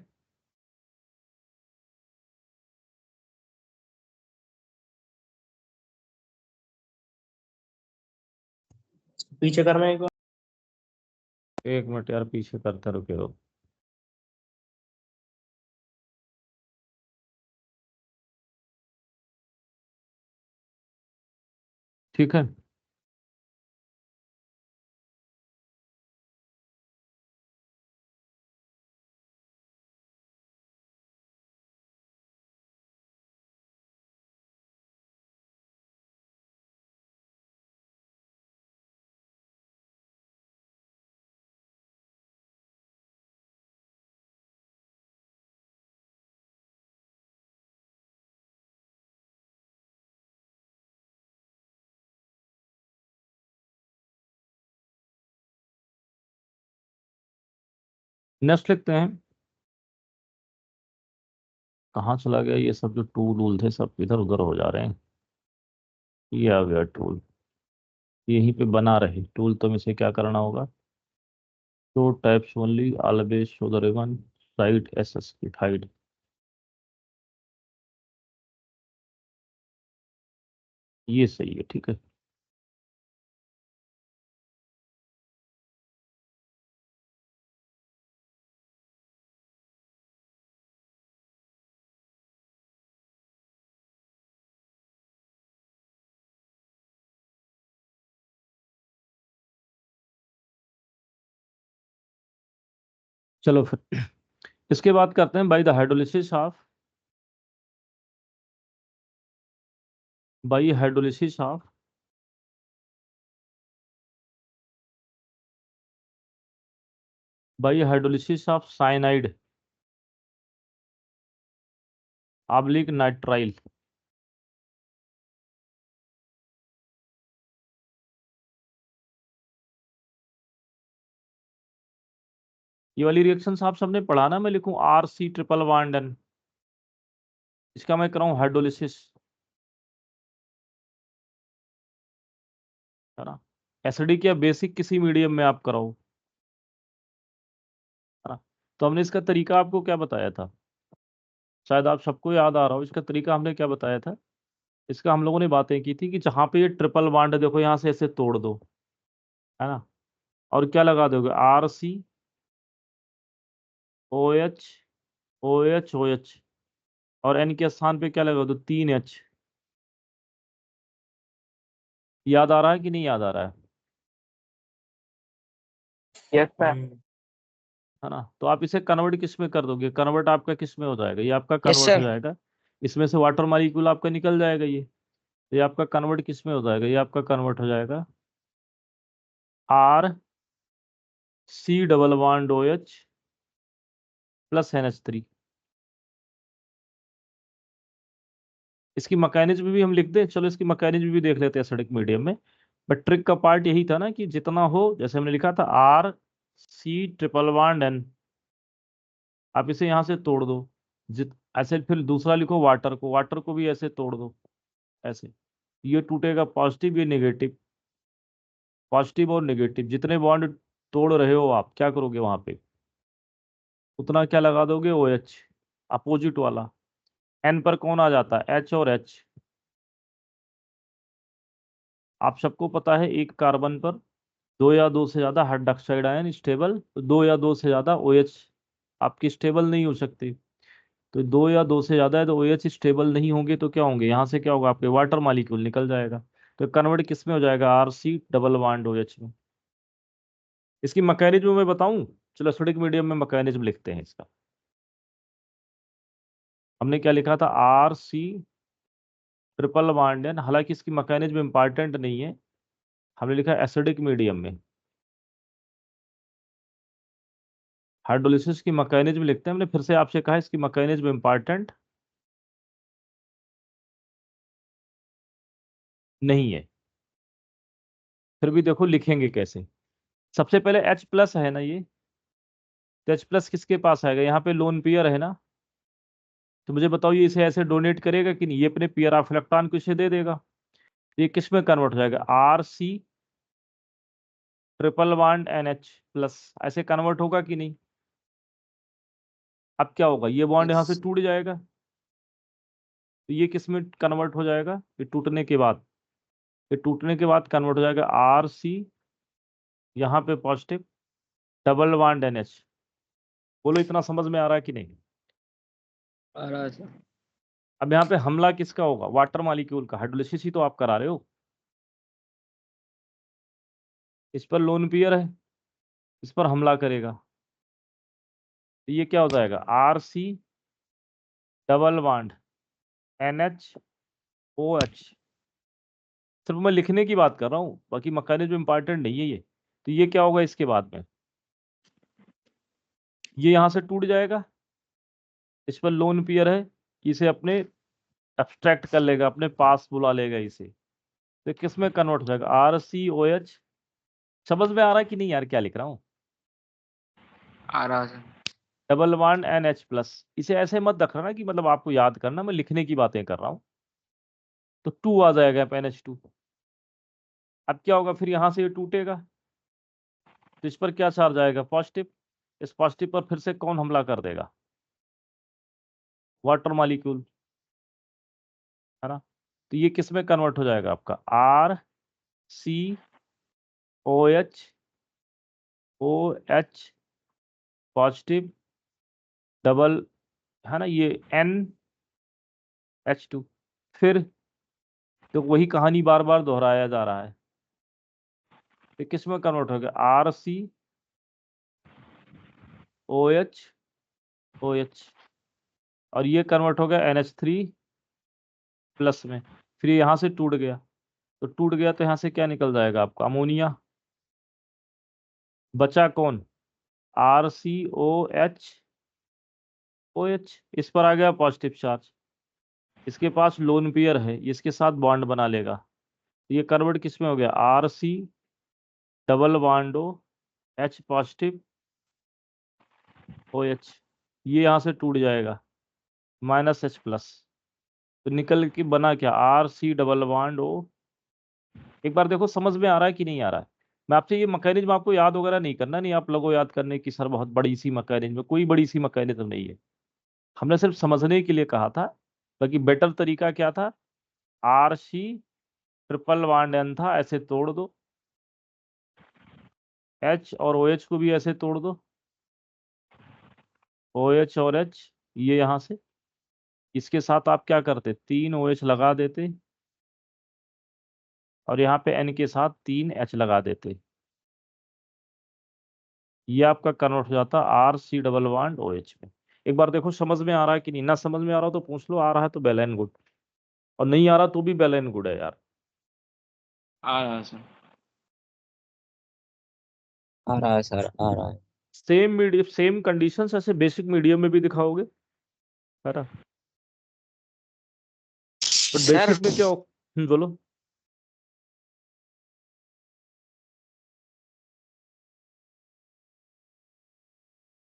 H: पीछे करना है एक बार।
A: एक मिनट यार, पीछे करते रुके हो। ठीक है, नेक्स्ट लिखते हैं। कहाँ चला गया ये सब, जो टूल वूल थे सब इधर उधर हो जा रहे हैं। ये आ गया टूल, यहीं पे बना रहे टूल, तो इसे क्या करना होगा, show types only always show the ribbon side SS की हाइड। ये सही है, ठीक है। चलो फिर इसके बाद करते हैं by the hydrolysis of cyanide oblique nitrile. ये वाली रिएक्शन आप सबने पढ़ा ना, मैं लिखूं RC ट्रिपल बॉन्ड N, इसका मैं कराऊं हाइड्रोलिसिस, है ना। एसिडिक या बेसिक किसी मीडियम में आप कराओ, है ना। तो हमने इसका तरीका आपको क्या बताया था, शायद आप सबको याद आ रहा हो। इसका तरीका हमने क्या बताया था, इसका हम लोगों ने बातें की थी कि जहां पे ये ट्रिपल बॉन्ड है, देखो यहाँ से ऐसे तोड़ दो, है ना, और क्या लगा दोगे, RC OH OH OH, और N के स्थान पे क्या लगा दो, 3H। याद आ रहा है कि नहीं याद आ रहा है,
E: यस सर।
A: है ना। तो आप इसे कन्वर्ट किस में कर दोगे, कन्वर्ट आपका किस में हो जाएगा, ये आपका
I: यस
A: कन्वर्ट हो
I: सर।
A: जाएगा, इसमें से वाटर मॉलिक्यूल आपका निकल जाएगा। ये आपका कन्वर्ट किस में हो जाएगा, ये आपका कन्वर्ट हो जाएगा RC double bond OH plus NH3। इसकी मैकेनिज्म भी हम लिख दें, चलो इसकी मैकेनिज्म भी देख लेते हैं एसिडिक मीडियम में। बट ट्रिक का पार्ट यही था ना कि जितना हो, जैसे हमने लिखा था RC ट्रिपल बॉन्ड N, आप इसे यहाँ से तोड़ दो, जित ऐसे फिर दूसरा लिखो वाटर को भी ऐसे तोड़ दो, ऐसे, ये टूटेगा पॉजिटिव, ये नेगेटिव, पॉजिटिव और नेगेटिव। जितने बॉन्ड तोड़ रहे हो आप, क्या करोगे वहां पे, उतना क्या लगा दोगे, ओ एच, अपोजिट वाला। एन पर कौन आ जाता है, एच और एच। आप सबको पता है एक कार्बन पर दो या दो से ज्यादा हाइड्रोक्साइड आयन स्टेबल, तो दो या दो से ज्यादा ओ एच आपकी स्टेबल नहीं हो सकती। तो दो या दो से ज्यादा है तो ओ एच स्टेबल नहीं होंगे, तो क्या होंगे, यहाँ से क्या होगा, आपके वाटर मालिक्यूल निकल जाएगा। तो कन्वर्ट किस में हो जाएगा, R C double bond O H में। इसकी मैकेनिज्म मैं बताऊं, चलो स्टैटिक मीडियम में मैकेनिज्म लिखते हैं इसका। हमने क्या लिखा था, R C triple bond N, हालांकि इसकी मैकेनिज्म इंपॉर्टेंट नहीं है, हमने लिखा एसिडिक मीडियम में। हाइड्रोलिसिस की मैकेनिज्म लिखते हैं, हमने फिर से आपसे कहा इसकी मैकेनिज्म इंपॉर्टेंट नहीं है, फिर भी देखो लिखेंगे कैसे। सबसे पहले H प्लस है ना ये, तो H प्लस किसके पास आएगा, यहाँ पे लोन पेयर है ना, तो मुझे बताओ ये इसे ऐसे डोनेट करेगा कि नहीं, ये अपने पेयर ऑफ इलेक्ट्रॉन को इसे दे देगा। ये किस में कन्वर्ट हो जाएगा, R C triple bond NH plus, ऐसे कन्वर्ट होगा कि नहीं। अब क्या होगा, ये बॉन्ड यहाँ से
B: Yes.
A: टूट जाएगा, तो ये किस में कन्वर्ट हो जाएगा, ये टूटने के बाद, ये टूटने के बाद कन्वर्ट हो जाएगा आर सी, यहाँ पे पॉजिटिव डबल बॉन्ड NH। बोलो इतना समझ में आ रहा है कि नहीं।
I: आ रहा है सर।
A: अब यहाँ पे हमला किसका होगा, वाटर मॉलिक्यूल का, हाइड्रोलिसिस ही तो आप करा रहे हो। इस पर लोन पेयर है, इस पर हमला करेगा, तो ये क्या हो जाएगा, R C double bond NH OH। सिर्फ मैं लिखने की बात कर रहा हूँ, बाकी मैकेनिज्म इंपॉर्टेंट नहीं है ये। तो ये क्या होगा इसके बाद में, ये यहाँ से टूट जाएगा, इस पर लोन पेयर है, इसे अपने एब्स्ट्रैक्ट कर लेगा, अपने पास बुला लेगा इसे, तो किस में कन्वर्ट हो जाएगा, आर सी ओ एच। समझ में आ रहा है कि नहीं यार क्या लिख रहा हूँ,
B: आ रहा है।
A: Double bond NH plus. इसे ऐसे मत रखना ना कि मतलब आपको याद करना, मैं लिखने की बातें कर रहा हूँ। तो 2 आ जाएगा NH2। अब क्या होगा, फिर यहाँ से ये टूटेगा, तो इस पर क्या चार्ज आएगा, पॉजिटिव। इस पॉजिटिव पर फिर से कौन हमला कर देगा, वाटर मॉलिक्यूल, है ना। तो ये किस में कन्वर्ट हो जाएगा आपका, R C O H positive double, है ना, ये NH2। फिर तो वही कहानी बार बार दोहराया जा रहा है, तो किस में कन्वर्ट हो गया, आर सी ओ एच और ये कन्वर्ट हो गया NH3 प्लस में। फिर यहाँ से टूट गया, तो टूट गया तो यहाँ से क्या निकल जाएगा आपका, अमोनिया। बचा कौन, आर सी ओ एच इस पर आ गया पॉजिटिव चार्ज, इसके पास लोन पेयर है, इसके साथ बॉन्ड बना लेगा, तो ये कन्वर्ट किस में हो गया, R C double bond O H positive OH। ये यहाँ से टूट जाएगा, -H प्लस, तो निकल के बना क्या, R C double bond O. एक बार देखो समझ में आ रहा है कि नहीं आ रहा है। मैं आपसे ये मैकेनिज्म आपको याद वगैरह नहीं करना, नहीं आप लोगों याद करने की सर बहुत बड़ी सी मैकेनिज्म, कोई बड़ी सी मैकेनिज्म नहीं है, हमने सिर्फ समझने के लिए कहा था। बाकी बेटर तरीका क्या था, R C triple bond N था, ऐसे तोड़ दो, H और OH को भी ऐसे तोड़ दो, OH और H, ये यहाँ से इसके साथ आप क्या करते, 3 OH लगा देते और यहाँ पे N के साथ 3 H लगा देते, ये आपका कन्वर्ट हो जाता R C double bond OH में। एक बार देखो समझ में आ रहा है कि नहीं, ना समझ में आ रहा हो तो पूछ लो, आ रहा है तो वेल एंड गुड, और नहीं आ रहा तो भी वेल एंड गुड है यार।
B: आ रहा है सर।
G: आ रहा है सर, आ रहा है।
A: सेम मीडियम, सेम कंडीशंस ऐसे बेसिक मीडियम में भी दिखाओगे, है ना। तो
I: सर
A: बेसिक में क्या हो, बोलो।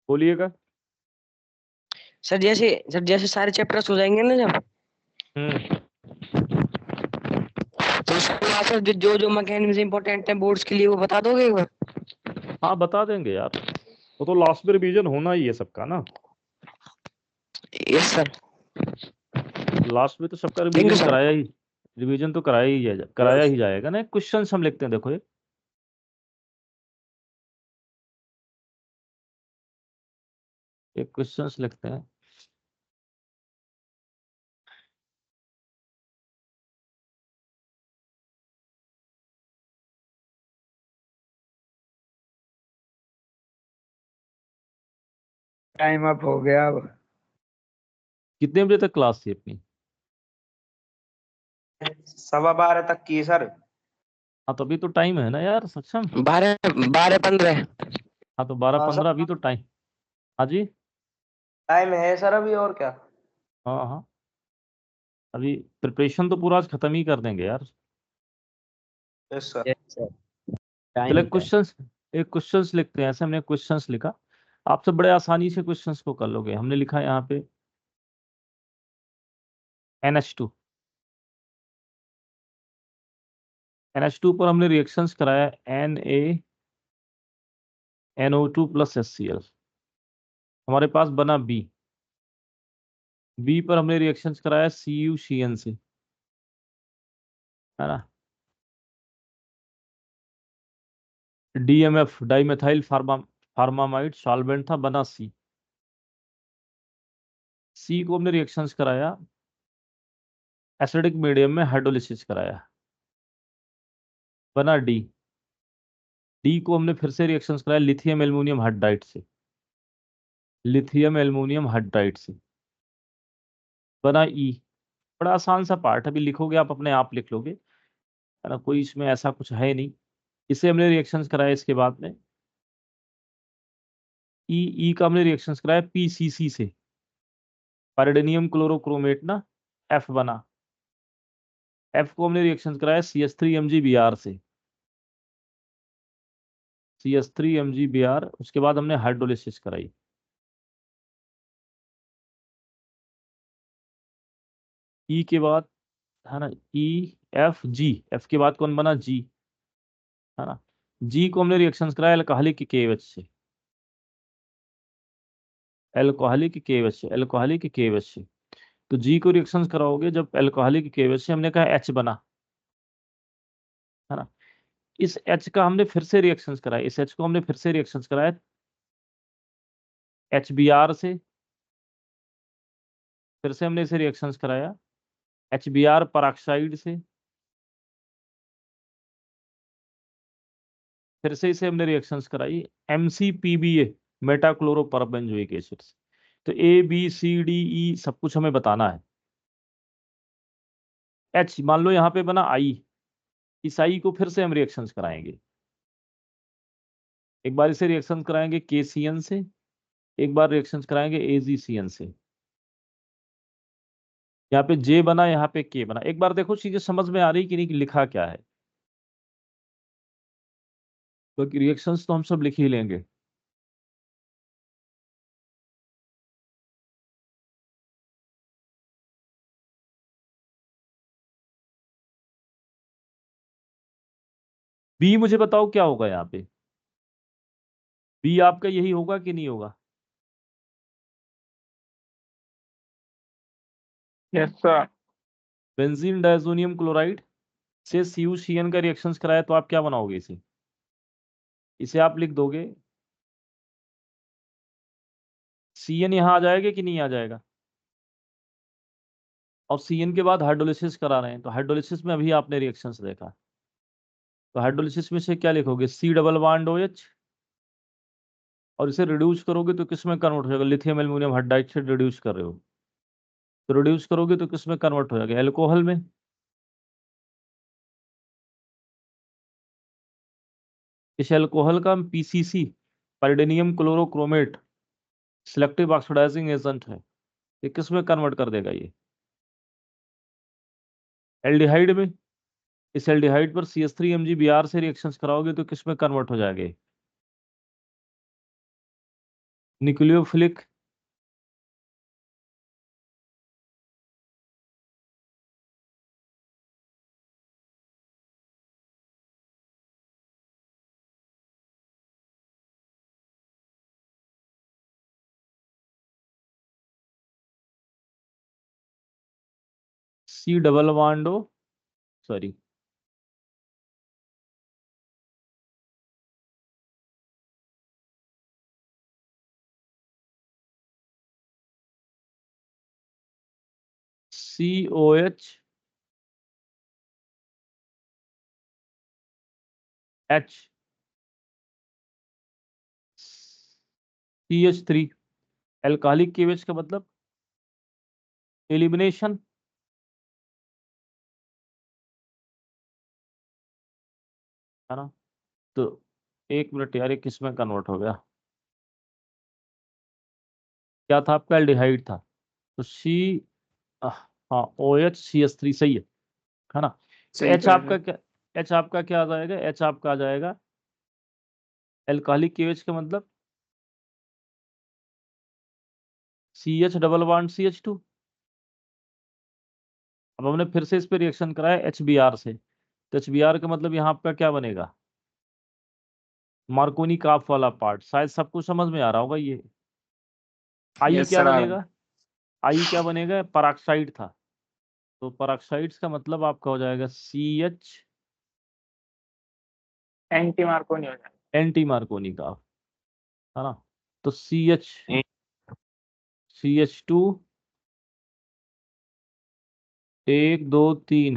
A: बोलिएगा।
I: सर जैसे सारे चैप्टर्स हो जाएंगे ना जब,
A: हम्म
I: हाँ सर, जो जो मैकेनिज्म इंपॉर्टेंट है बोर्ड्स के लिए वो बता दोगे एक बार?
A: हाँ बता देंगे यार, वो तो लास्ट में रिवीजन होना ही है सबका ना,
I: यस सर।
A: लास्ट में तो सबका
I: Thank you,
A: रिवीजन
I: sir.
A: कराया ही, रिवीजन तो कराया ही जाएगा ना। क्वेश्चंस हम लिखते हैं, देखो ये एक क्वेश्चंस लिखते हैं।
C: टाइम अप हो गया अब।
A: कितने बजे तक क्लास थी अपनी?
H: 12:15 तक की सर।
A: हाँ तो अभी तो टाइम है ना यार सक्षम।
I: 12:15।
A: हाँ तो 12:15 अभी तो टाइम। हाँ जी,
H: टाइम है सर अभी, और क्या।
A: हाँ हाँ, अभी प्रिपरेशन तो पूरा आज खत्म ही कर देंगे यार।
H: Yes sir.
G: यस सर,
A: चलो
G: टाइम
A: क्वेश्चंस, एक क्वेश्चंस लिखते हैं। ऐसे हमने क्वेश्चंस लिखा, आपसे बड़े आसानी से क्वेश्चंस को कर लोगे। हमने लिखा यहाँ पे NH2, NH2 पर हमने रिएक्शंस कराया NaNO2 प्लस HCl, हमारे पास बना बी पर हमने रिएक्शंस कराया CuCN से, है ना। DMF डाइमेथाइल फार्मामाइड सॉल्वेंट था, बना सी को हमने रिएक्शंस कराया, एसिडिक मीडियम में हाइड्रोलिसिस कराया, बना डी को हमने फिर से रिएक्शंस कराया लिथियम एल्युमिनियम हाइड्राइड से, लिथियम एल्युमिनियम हाइड्राइड से, बना ई। बड़ा आसान सा पार्ट, अभी लिखोगे आप अपने आप लिख लोगे, है ना, कोई इसमें ऐसा कुछ है नहीं। इसे हमने रिएक्शंस कराया, इसके बाद में ई का हमने रिएक्शंस कराया PCC से, पाइरिडिनियम क्लोरोक्रोमेट ना, F बना। F को हमने रिएक्शंस कराया CH3MgBr से, CH3MgBr। उसके बाद हमने हाइड्रोलिसिस कराई, ई के बाद, है ना, F के बाद कौन बना जी, है ना। जी को हमने रिएक्शंस कराया अल्कोहलिक KOH से, अल्कोहलिक KOH से, अल्कोहलिक KOH से। तो जी को रिएक्शंस कराओगे जब अल्कोहलिक KOH से, हमने कहा H बना, है ना। इस H का हमने फिर से रिएक्शंस कराया, इस H को हमने फिर से रिएक्शंस कराया HBr से, फिर से हमने इसे रिएक्शंस कराया HBr परऑक्साइड से, फिर से इसे हमने रिएक्शंस कराई MCPBA मेटाक्लोरोपरबेंजोइक एसिड से। तो ABCDE सब कुछ हमें बताना है। H मान लो यहाँ पे बना I, इस I को फिर से हम रिएक्शंस कराएंगे, एक बार इसे रिएक्शंस कराएंगे KCN से, एक बार रिएक्शंस कराएंगे AgCN से। यहाँ पे J बना, यहाँ पे K बना। एक बार देखो चीजें समझ में आ रही कि नहीं, कि लिखा क्या है, क्योंकि रिएक्शंस तो हम सब लिख ही लेंगे। बी मुझे बताओ क्या होगा यहाँ पे, बी आपका यही होगा कि नहीं होगा?
C: Yes sir.
A: Benzene diazonium chloride से CuCN का रिएक्शंस कराया, तो आप क्या बनाओगे इसे आप लिख दोगे, CN यहाँ आ जाएगा कि नहीं आ जाएगा। और CN के बाद हाइड्रोलिसिस करा रहे हैं, तो हाइड्रोलिसिस में अभी आपने रिएक्शंस देखा, तो हाइड्रोलिसिस में से क्या लिखोगे, C डबल बॉन्ड OH, और इसे रिड्यूस करोगे तो किस में कन्वर्ट हो जाएगा, लिथियम एल्युमिनियम हाइड्राइड से रिड्यूस कर रहे हो, तो रिड्यूस करोगे तो किस में कन्वर्ट हो जाएगा, एल्कोहल में। इस एल्कोहल का हम PCC pyridinium chlorochromate selective oxidizing agent है, ये किस में कन्वर्ट कर देगा, ये एल्डिहाइड में। इस एल्डिहाइड पर CH3MgBr से रिएक्शंस कराओगे तो किस में कन्वर्ट हो जाएंगे, nucleophilic C double bond O, sorry COH H CH3 एल्कालिक KOH का मतलब एलिमिनेशन, है ना। तो एक मिनट यार, ये किस में कन्वर्ट हो गया, क्या था आपका, एल्डिहाइड था। तो हाँ OH CH3 सही है ना। तो
B: सही
A: H
B: कह
A: आपका
B: रहे
A: क्या, H आपका क्या आ जाएगा, H आपका आ जाएगा एल्कालिक KOH का मतलब CH डबल बॉन्ड CH2। अब हमने फिर से इस पे रिएक्शन कराया HBr से, तो HBr का मतलब यहाँ आपका क्या बनेगा, मार्कोनी काफ वाला पार्ट। शायद सबको समझ में आ रहा होगा ये। आई
B: यस
A: क्या
B: सर
A: बनेगा, आई क्या बनेगा, पराक्साइड था। तो पराक्साइड्स का मतलब आपका हो जाएगा CH
C: एंटी मार्कोनी हो जाएगा।
A: एंटी मार्कोनी का, है ना। तो CH2 1 2 3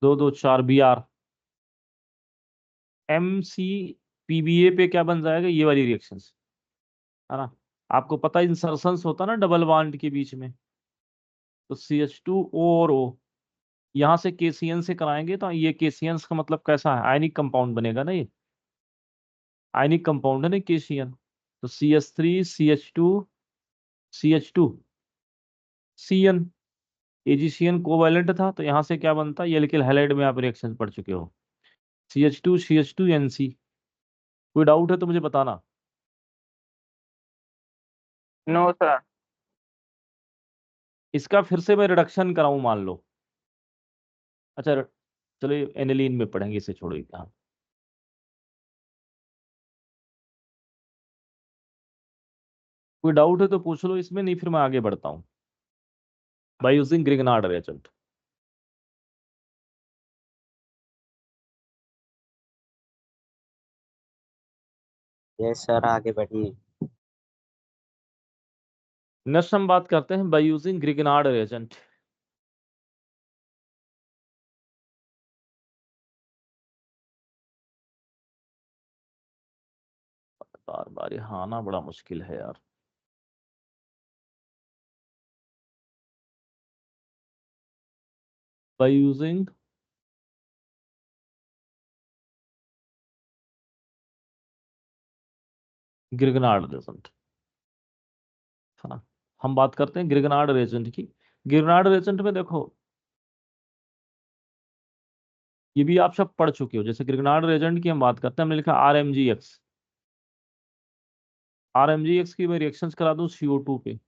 A: 2 2 4 Br MCPBA पे क्या बन जाएगा, ये वाली रिएक्शंस, है ना। आपको पता है इंसर्शंस होता ना डबल बॉन्ड के बीच में, तो CH2O और O यहाँ से KCN से कराएंगे, तो ये KCN का मतलब कैसा है, आयनिक कंपाउंड बनेगा ना, ये आयनिक कंपाउंड है ना KCN। तो CH3 CH2 CH2 CN, AgCN covalent था, तो यहाँ से क्या बनता है, ये एल्किल हैलाइड में आप रिएक्शन पढ़ चुके हो, CH2 CH2 NC। कोई डाउट है तो मुझे बताना।
C: No sir.
A: इसका फिर से मैं रिडक्शन कराऊं मान लो, अच्छा चलो एनिलीन में पढ़ेंगे, इसे छोड़ो। हाँ कोई डाउट है तो पूछ लो इसमें, नहीं फिर मैं आगे बढ़ता हूँ। By using Grignard reagent,
G: yes sir, आगे बढ़िए।
A: नेक्स्ट हम बात करते हैं बाय यूजिंग ग्रिग्नार्ड रिएजेंट। बार बार यहाँ आना बड़ा मुश्किल है यार। बाय यूजिंग ग्रिग्नार्ड रिएजेंट, है ना। हम बात करते हैं ग्रिग्नार्ड रिएजेंट की। ग्रिग्नार्ड रिएजेंट में देखो, ये भी आप सब पढ़ चुके हो। जैसे ग्रिग्नार्ड रिएजेंट की हम बात करते हैं, हमने लिखा RMgX। RMgX की मैं रिएक्शंस करा दूं CO2 पे,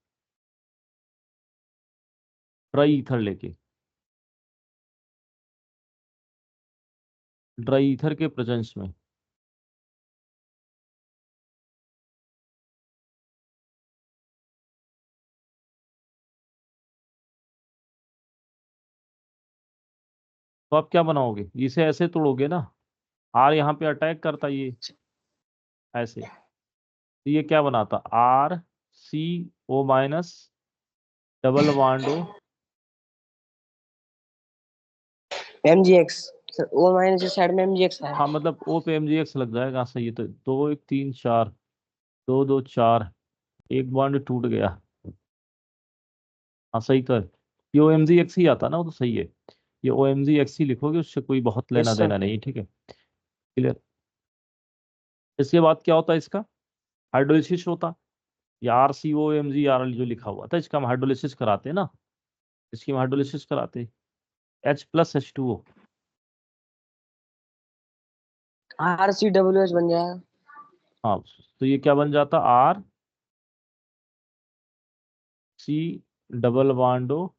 A: ड्राई ईथर लेके, ड्राई ईथर के प्रेजेंस में, तो आप क्या बनाओगे, इसे ऐसे तोड़ोगे ना, R यहाँ पे अटैक करता ये ऐसे, तो ये क्या बनाता, RCO minus double bond O।
I: MgX sir, O minus इस साइड में MgX है।
A: हाँ मतलब O पे MgX लग जाएगा, सही है। तो 2 1 3 4 2 2 4, एक बॉन्ड टूट गया, हाँ सही तो है। ये OMgX ही आता ना, वो तो सही है। ये OMgX ही लिखोगे, उससे कोई बहुत लेना
I: यस सर।
A: देना नहीं, ठीक है, क्लियर। इसके बाद क्या होता है, इसका हाइड्रोलिसिस होता, या RCOMgR जो लिखा हुआ था, इसका हम हाइड्रोलिसिस कराते हैं ना, इसकी हम हाइड्रोलिसिस कराते H+H2O।
I: RCWH बन जाएगा।
A: हाँ तो ये क्या बन जाता, RC डबल बॉन्ड OH।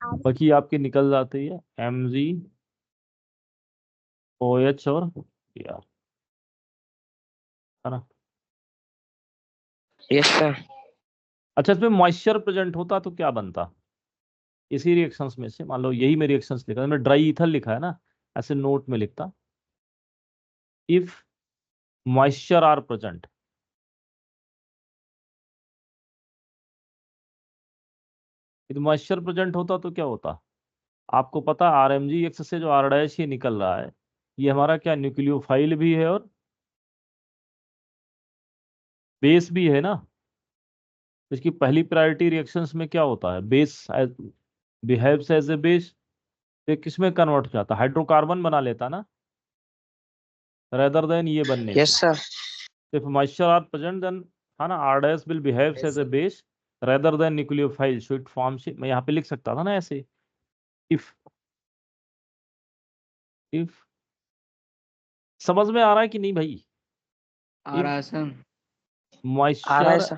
A: बाकी आपके निकल जाते हैं MgOH और Br, है ना।
I: Yes sir.
A: अच्छा इसमें मॉइस्चर प्रेजेंट होता तो क्या बनता, इसी रिएक्शंस में से मान लो यही मैं रिएक्शंस लिखा, मैंने ड्राई ईथर लिखा है ना, ऐसे नोट में लिखता इफ मॉइस्चर आर प्रेजेंट, यदि मॉइस्चर प्रेजेंट होता तो क्या होता, आपको पता RMgX से जो R' ये निकल रहा है, ये हमारा क्या न्यूक्लियोफाइल भी है और बेस भी है ना। इसकी पहली प्रायोरिटी रिएक्शंस में क्या होता है, base behaves as a base, ये किस में कन्वर्ट हो जाता, हाइड्रोकार्बन बना लेता ना, रेदर देन ये बनने
I: yes sir.
A: If moisture are present then है ना, R' will behaves as a base rather than nucleophile, so it forms, मैं यहाँ पे लिख सकता था ना ऐसे, इफ समझ में आ रहा है कि नहीं भाई?
B: आ रहा है सर।
I: आ रहा है
A: Moisture,
I: sir.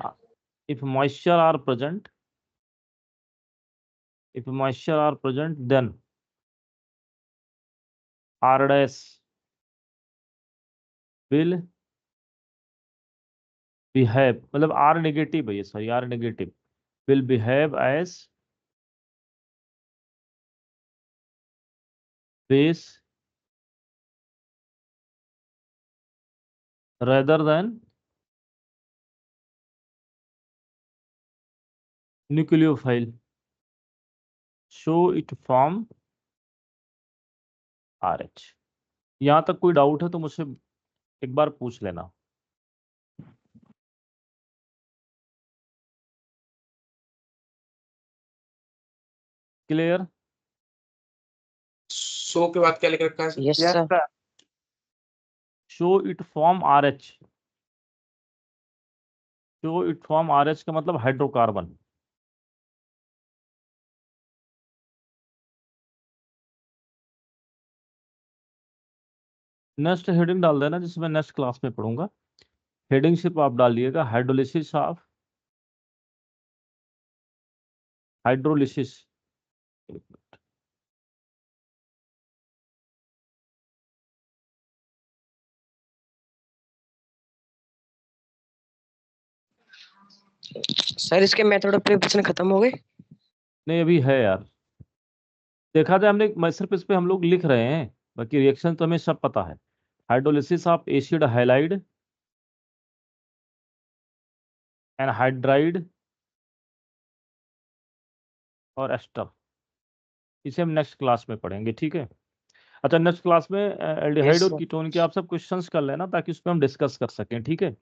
A: if moisture are present, then R' will behave, मतलब R नेगेटिव है ये, sorry R negative will behave as base rather than nucleophile, so it form RH। यहाँ तक कोई डाउट है तो मुझसे एक बार पूछ लेना। क्लियर?
D: सो के बाद क्या लिख रखा है?
I: Yes
C: yes
I: sir.
C: Sir.
A: Show it form RH, show it form RH का मतलब हाइड्रोकार्बन। नेक्स्ट हेडिंग डाल देना जिसमें नेक्स्ट क्लास में पढ़ूंगा। हेडिंग सिर्फ आप डालिएगा हाइड्रोलिसिस ऑफ, हाइड्रोलिसिस,
I: सर इसके मेथड ऑफ प्रिपरेशन खत्म हो गए?
A: नहीं अभी है यार, देखा जाए हमने, मैं सिर्फ इस पे हम लोग लिख रहे हैं, बाकी रिएक्शन तो हमें सब पता है। Hydrolysis of acid halide and hydride और एस्टर, इसे हम नेक्स्ट क्लास में पढ़ेंगे, ठीक है। अच्छा नेक्स्ट क्लास में एल्डिहाइड और
I: sir.
A: कीटोन के आप सब क्वेश्चंस कर लेना ताकि उस पर हम डिस्कस कर सकें, ठीक है।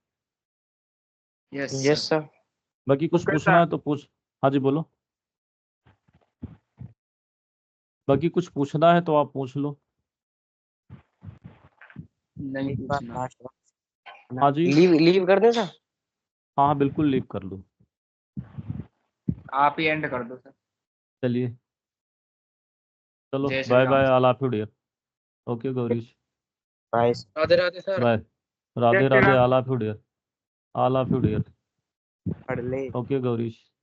B: Yes
I: yes sir.
A: बाकी कुछ
C: Okay,
A: पूछना
C: sir.
A: है तो पूछ, हाँ जी बोलो, बाकी कुछ पूछना है तो आप पूछ लो।
B: नहीं पूछना।
A: हाँ जी,
I: लीव लीव कर दें सर?
A: हाँ हाँ बिल्कुल लीव कर लो।
B: आप ही एंड कर दो सर।
A: चलिए, चलो
B: जय Shri
A: bye
B: Ram.
A: Bye, all of you dear. Okay Gaurish,
G: bye.
D: Radhe Radhe sir.
A: Bye, Radhe
C: Shri
A: Radhe,
C: Ram.
A: All of you dear, all of you dear.
G: पढ़ ले।
A: ओके गौरीश।